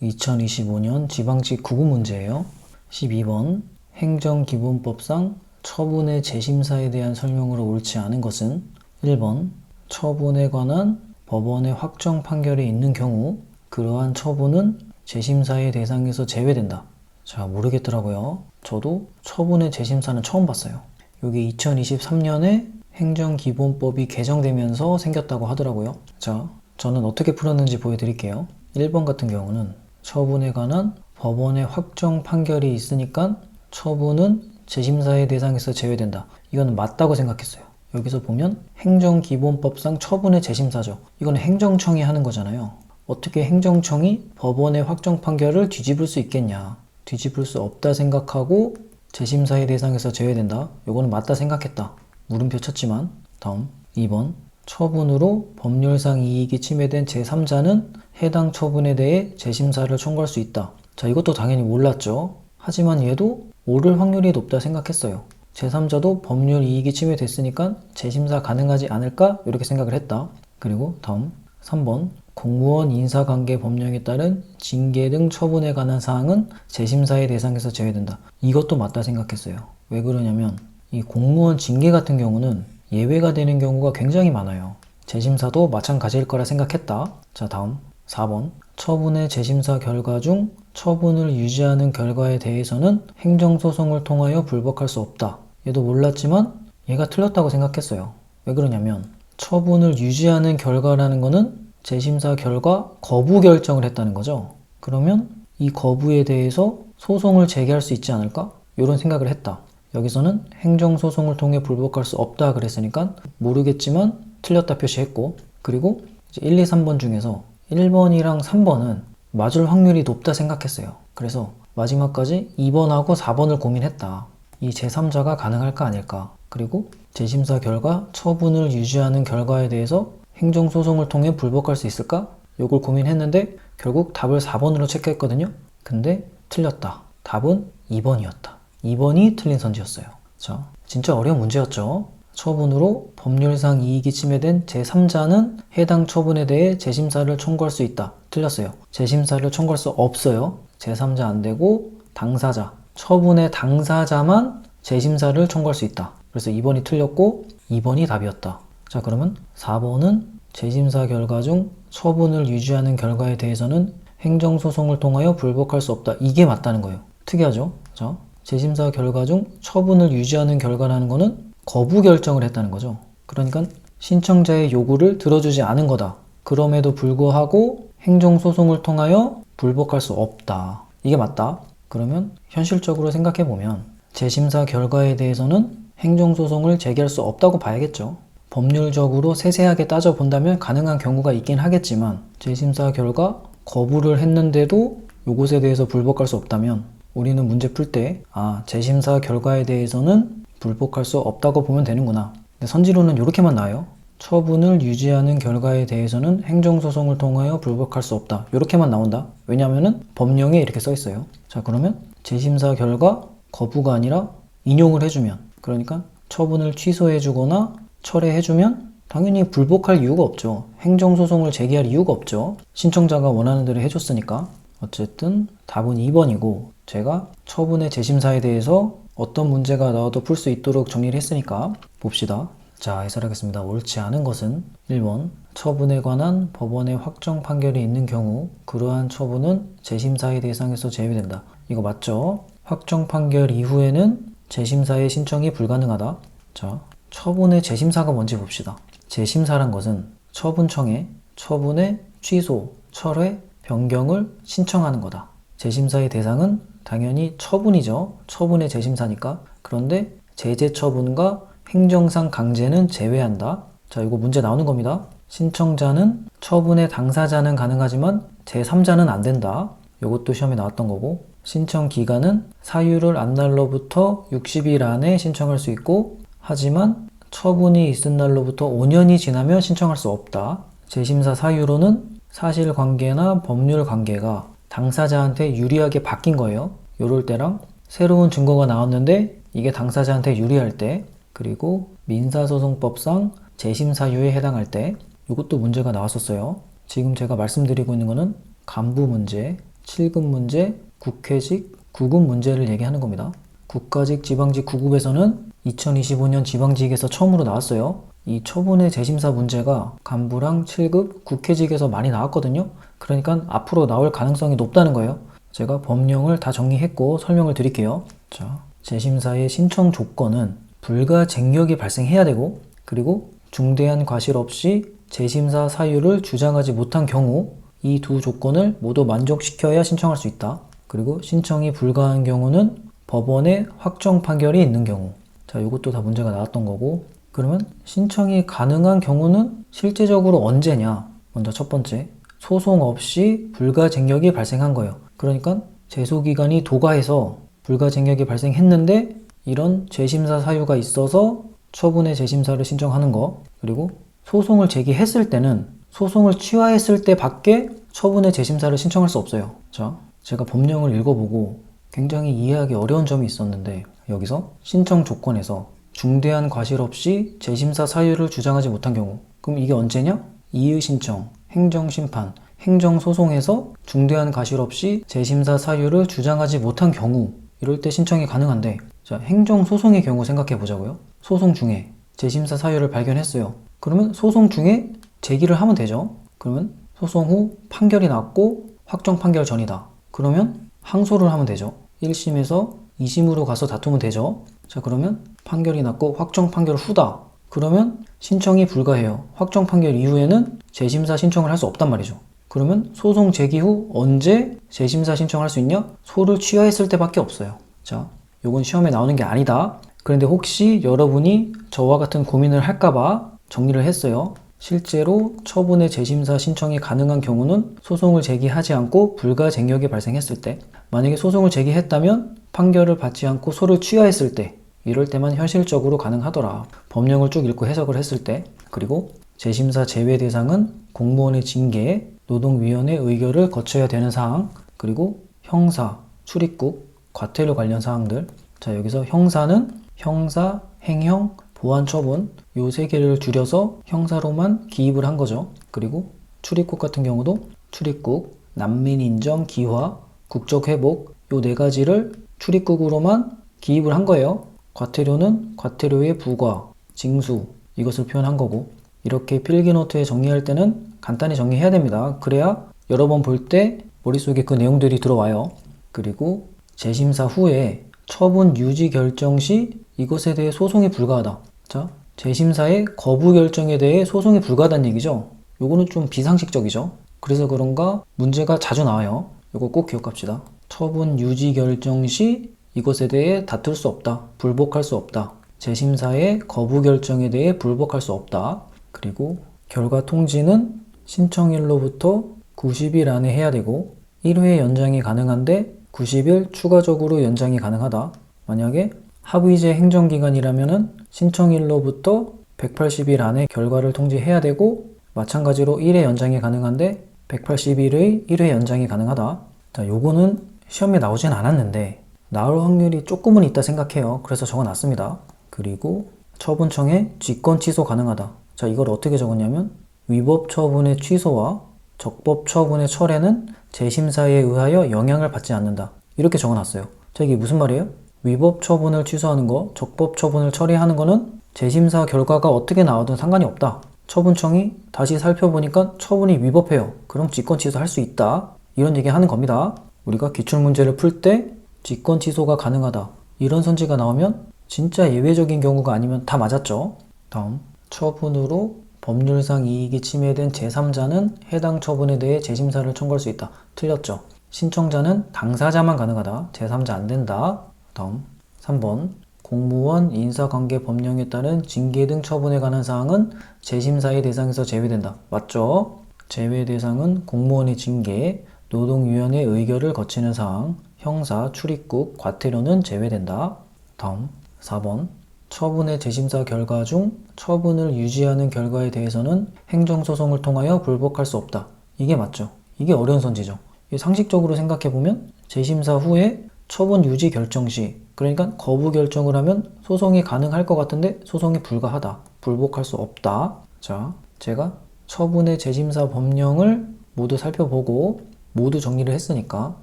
2025년 지방직 구급 문제예요. 12번, 행정기본법상 처분의 재심사에 대한 설명으로 옳지 않은 것은 1번, 처분에 관한 법원의 확정 판결이 있는 경우 그러한 처분은 재심사의 대상에서 제외된다. 자, 모르겠더라고요. 저도 처분의 재심사는 처음 봤어요. 여기 2023년에 행정기본법이 개정되면서 생겼다고 하더라고요. 자, 저는 어떻게 풀었는지 보여드릴게요. 1번 같은 경우는 처분에 관한 법원의 확정 판결이 있으니까 처분은 재심사의 대상에서 제외된다. 이거는 맞다고 생각했어요. 여기서 보면 행정기본법상 처분의 재심사죠. 이거는 행정청이 하는 거잖아요. 어떻게 행정청이 법원의 확정 판결을 뒤집을 수 있겠냐. 뒤집을 수 없다 생각하고 재심사의 대상에서 제외된다. 이거는 맞다 생각했다. 물음표 쳤지만. 다음 2번, 처분으로 법률상 이익이 침해된 제3자는 해당 처분에 대해 재심사를 청구할 수 있다. 자, 이것도 당연히 몰랐죠. 하지만 얘도 옳을 확률이 높다 생각했어요. 제3자도 법률 이익이 침해됐으니까 재심사 가능하지 않을까? 이렇게 생각을 했다. 그리고 다음 3번, 공무원 인사관계 법령에 따른 징계 등 처분에 관한 사항은 재심사의 대상에서 제외된다. 이것도 맞다 생각했어요. 왜 그러냐면 이 공무원 징계 같은 경우는 예외가 되는 경우가 굉장히 많아요. 재심사도 마찬가지일 거라 생각했다. 자, 다음 4번, 처분의 재심사 결과 중 처분을 유지하는 결과에 대해서는 행정소송을 통하여 불복할 수 없다. 얘도 몰랐지만 얘가 틀렸다고 생각했어요. 왜 그러냐면 처분을 유지하는 결과라는 거는 재심사 결과 거부 결정을 했다는 거죠. 그러면 이 거부에 대해서 소송을 제기할 수 있지 않을까? 이런 생각을 했다. 여기서는 행정소송을 통해 불복할 수 없다 그랬으니까 모르겠지만 틀렸다 표시했고, 그리고 이제 1, 2, 3번 중에서 1번이랑 3번은 맞을 확률이 높다 생각했어요. 그래서 마지막까지 2번하고 4번을 고민했다. 이 제3자가 가능할까 아닐까? 그리고 재심사 결과 처분을 유지하는 결과에 대해서 행정소송을 통해 불복할 수 있을까? 요걸 고민했는데 결국 답을 4번으로 체크했거든요. 근데 틀렸다. 답은 2번이었다. 2번이 틀린 선지였어요. 자, 진짜 어려운 문제였죠. 처분으로 법률상 이익이 침해된 제3자는 해당 처분에 대해 재심사를 청구할 수 있다. 틀렸어요. 재심사를 청구할 수 없어요. 제3자 안 되고 당사자, 처분의 당사자만 재심사를 청구할 수 있다. 그래서 2번이 틀렸고 2번이 답이었다. 자, 그러면 4번은 재심사 결과 중 처분을 유지하는 결과에 대해서는 행정소송을 통하여 불복할 수 없다. 이게 맞다는 거예요. 특이하죠? 자, 재심사 결과 중 처분을 유지하는 결과라는 거는 거부 결정을 했다는 거죠. 그러니까 신청자의 요구를 들어주지 않은 거다. 그럼에도 불구하고 행정소송을 통하여 불복할 수 없다. 이게 맞다. 그러면 현실적으로 생각해보면 재심사 결과에 대해서는 행정소송을 제기할 수 없다고 봐야겠죠. 법률적으로 세세하게 따져본다면 가능한 경우가 있긴 하겠지만 재심사 결과 거부를 했는데도 이것에 대해서 불복할 수 없다면 우리는 문제 풀 때 재심사 결과에 대해서는 불복할 수 없다고 보면 되는구나. 근데 선지로는 이렇게만 나와요. 처분을 유지하는 결과에 대해서는 행정소송을 통하여 불복할 수 없다. 이렇게만 나온다. 왜냐하면 법령에 이렇게 써 있어요. 자, 그러면 재심사 결과 거부가 아니라 인용을 해주면, 그러니까 처분을 취소해주거나 철회해주면 당연히 불복할 이유가 없죠. 행정소송을 제기할 이유가 없죠. 신청자가 원하는 대로 해줬으니까. 어쨌든 답은 2번이고 제가 처분의 재심사에 대해서 어떤 문제가 나와도 풀 수 있도록 정리를 했으니까 봅시다. 자, 해설하겠습니다. 옳지 않은 것은 1번, 처분에 관한 법원의 확정 판결이 있는 경우 그러한 처분은 재심사의 대상에서 제외된다. 이거 맞죠? 확정 판결 이후에는 재심사의 신청이 불가능하다. 자, 처분의 재심사가 뭔지 봅시다. 재심사란 것은 처분청에 처분의 취소, 철회, 변경을 신청하는 거다. 재심사의 대상은 당연히 처분이죠. 처분의 재심사니까. 그런데 제재 처분과 행정상 강제는 제외한다. 자, 이거 문제 나오는 겁니다. 신청자는 처분의 당사자는 가능하지만 제3자는 안 된다. 이것도 시험에 나왔던 거고, 신청 기간은 사유를 안 날로부터 60일 안에 신청할 수 있고, 하지만 처분이 있은 날로부터 5년이 지나면 신청할 수 없다. 재심사 사유로는 사실관계나 법률관계가 당사자한테 유리하게 바뀐 거예요. 요럴 때랑 새로운 증거가 나왔는데 이게 당사자한테 유리할 때, 그리고 민사소송법상 재심사유에 해당할 때, 이것도 문제가 나왔었어요. 지금 제가 말씀드리고 있는 거는 간부 문제, 7급 문제, 국회직, 9급 문제를 얘기하는 겁니다. 국가직, 지방직 9급에서는 2025년 지방직에서 처음으로 나왔어요. 이 처분의 재심사 문제가 간부랑 7급, 국회직에서 많이 나왔거든요. 그러니까 앞으로 나올 가능성이 높다는 거예요. 제가 법령을 다 정리했고 설명을 드릴게요. 자, 재심사의 신청 조건은 불가쟁력이 발생해야 되고, 그리고 중대한 과실 없이 재심사 사유를 주장하지 못한 경우, 이 두 조건을 모두 만족시켜야 신청할 수 있다. 그리고 신청이 불가한 경우는 법원의 확정 판결이 있는 경우. 자, 이것도 다 문제가 나왔던 거고, 그러면 신청이 가능한 경우는 실제적으로 언제냐? 먼저 첫 번째, 소송 없이 불가쟁력이 발생한 거예요. 그러니까 제소기간이 도가해서 불가쟁력이 발생했는데 이런 재심사 사유가 있어서 처분의 재심사를 신청하는 거. 그리고 소송을 제기했을 때는 소송을 취하했을 때밖에 처분의 재심사를 신청할 수 없어요. 자, 제가 법령을 읽어보고 굉장히 이해하기 어려운 점이 있었는데, 여기서 신청 조건에서 중대한 과실 없이 재심사 사유를 주장하지 못한 경우, 그럼 이게 언제냐? 이의신청, 행정심판, 행정소송에서 중대한 과실 없이 재심사 사유를 주장하지 못한 경우, 이럴 때 신청이 가능한데, 자, 행정소송의 경우 생각해 보자고요. 소송 중에 재심사 사유를 발견했어요. 그러면 소송 중에 제기를 하면 되죠. 그러면 소송 후 판결이 났고 확정 판결 전이다. 그러면 항소를 하면 되죠. 1심에서 2심으로 가서 다투면 되죠. 자, 그러면 판결이 났고 확정 판결 후다. 그러면 신청이 불가해요. 확정 판결 이후에는 재심사 신청을 할 수 없단 말이죠. 그러면 소송 제기 후 언제 재심사 신청할 수 있냐? 소를 취하했을 때밖에 없어요. 자, 요건 시험에 나오는 게 아니다. 그런데 혹시 여러분이 저와 같은 고민을 할까봐 정리를 했어요. 실제로 처분의 재심사 신청이 가능한 경우는 소송을 제기하지 않고 불가쟁력이 발생했을 때, 만약에 소송을 제기했다면 판결을 받지 않고 소를 취하했을 때, 이럴 때만 현실적으로 가능하더라. 법령을 쭉 읽고 해석을 했을 때. 그리고 재심사 제외 대상은 공무원의 징계, 노동위원회 의결을 거쳐야 되는 사항, 그리고 형사, 출입국, 과태료 관련 사항들. 자, 여기서 형사는 형사, 행형, 보완처분, 요 세 개를 줄여서 형사로만 기입을 한 거죠. 그리고 출입국 같은 경우도 출입국, 난민인정, 기화, 국적회복, 요 네 가지를 출입국으로만 기입을 한 거예요. 과태료는 과태료의 부과, 징수, 이것을 표현한 거고, 이렇게 필기노트에 정리할 때는 간단히 정리해야 됩니다. 그래야 여러 번 볼 때 머릿속에 그 내용들이 들어와요. 그리고 재심사 후에 처분 유지 결정 시 이것에 대해 소송이 불가하다. 자, 재심사의 거부 결정에 대해 소송이 불가하다는 얘기죠. 요거는 좀 비상식적이죠. 그래서 그런가 문제가 자주 나와요. 요거 꼭 기억합시다. 처분 유지 결정 시 이것에 대해 다툴 수 없다. 불복할 수 없다. 재심사의 거부 결정에 대해 불복할 수 없다. 그리고 결과 통지는 신청일로부터 90일 안에 해야 되고, 1회 연장이 가능한데 90일 추가적으로 연장이 가능하다. 만약에 합의제 행정기간이라면 신청일로부터 180일 안에 결과를 통지해야 되고, 마찬가지로 1회 연장이 가능한데 180일의 1회 연장이 가능하다. 자, 요거는 시험에 나오진 않았는데 나올 확률이 조금은 있다 생각해요. 그래서 적어놨습니다. 그리고 처분청에 직권 취소 가능하다. 자, 이걸 어떻게 적었냐면 위법 처분의 취소와 적법 처분의 철회는 재심사에 의하여 영향을 받지 않는다. 이렇게 적어놨어요. 자, 이게 무슨 말이에요? 위법 처분을 취소하는 거, 적법 처분을 처리하는 거는 재심사 결과가 어떻게 나와도 상관이 없다. 처분청이 다시 살펴보니까 처분이 위법해요. 그럼 직권 취소할 수 있다. 이런 얘기 하는 겁니다. 우리가 기출문제를 풀 때 직권 취소가 가능하다. 이런 선지가 나오면 진짜 예외적인 경우가 아니면 다 맞았죠. 다음, 처분으로 법률상 이익이 침해된 제3자는 해당 처분에 대해 재심사를 청구할 수 있다. 틀렸죠. 신청자는 당사자만 가능하다. 제3자 안 된다. 다음, 3번, 공무원 인사관계 법령에 따른 징계 등 처분에 관한 사항은 재심사의 대상에서 제외된다. 맞죠? 제외 대상은 공무원의 징계, 노동위원회 의결을 거치는 사항, 형사, 출입국, 과태료는 제외된다. 다음, 4번. 처분의 재심사 결과 중 처분을 유지하는 결과에 대해서는 행정소송을 통하여 불복할 수 없다. 이게 맞죠? 이게 어려운 선지죠. 상식적으로 생각해보면 재심사 후에 처분 유지 결정 시, 그러니까 거부 결정을 하면 소송이 가능할 것 같은데 소송이 불가하다. 불복할 수 없다. 자, 제가 처분의 재심사 법령을 모두 살펴보고 모두 정리를 했으니까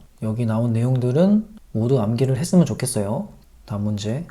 여기 나온 내용들은 모두 암기를 했으면 좋겠어요. 다음 문제.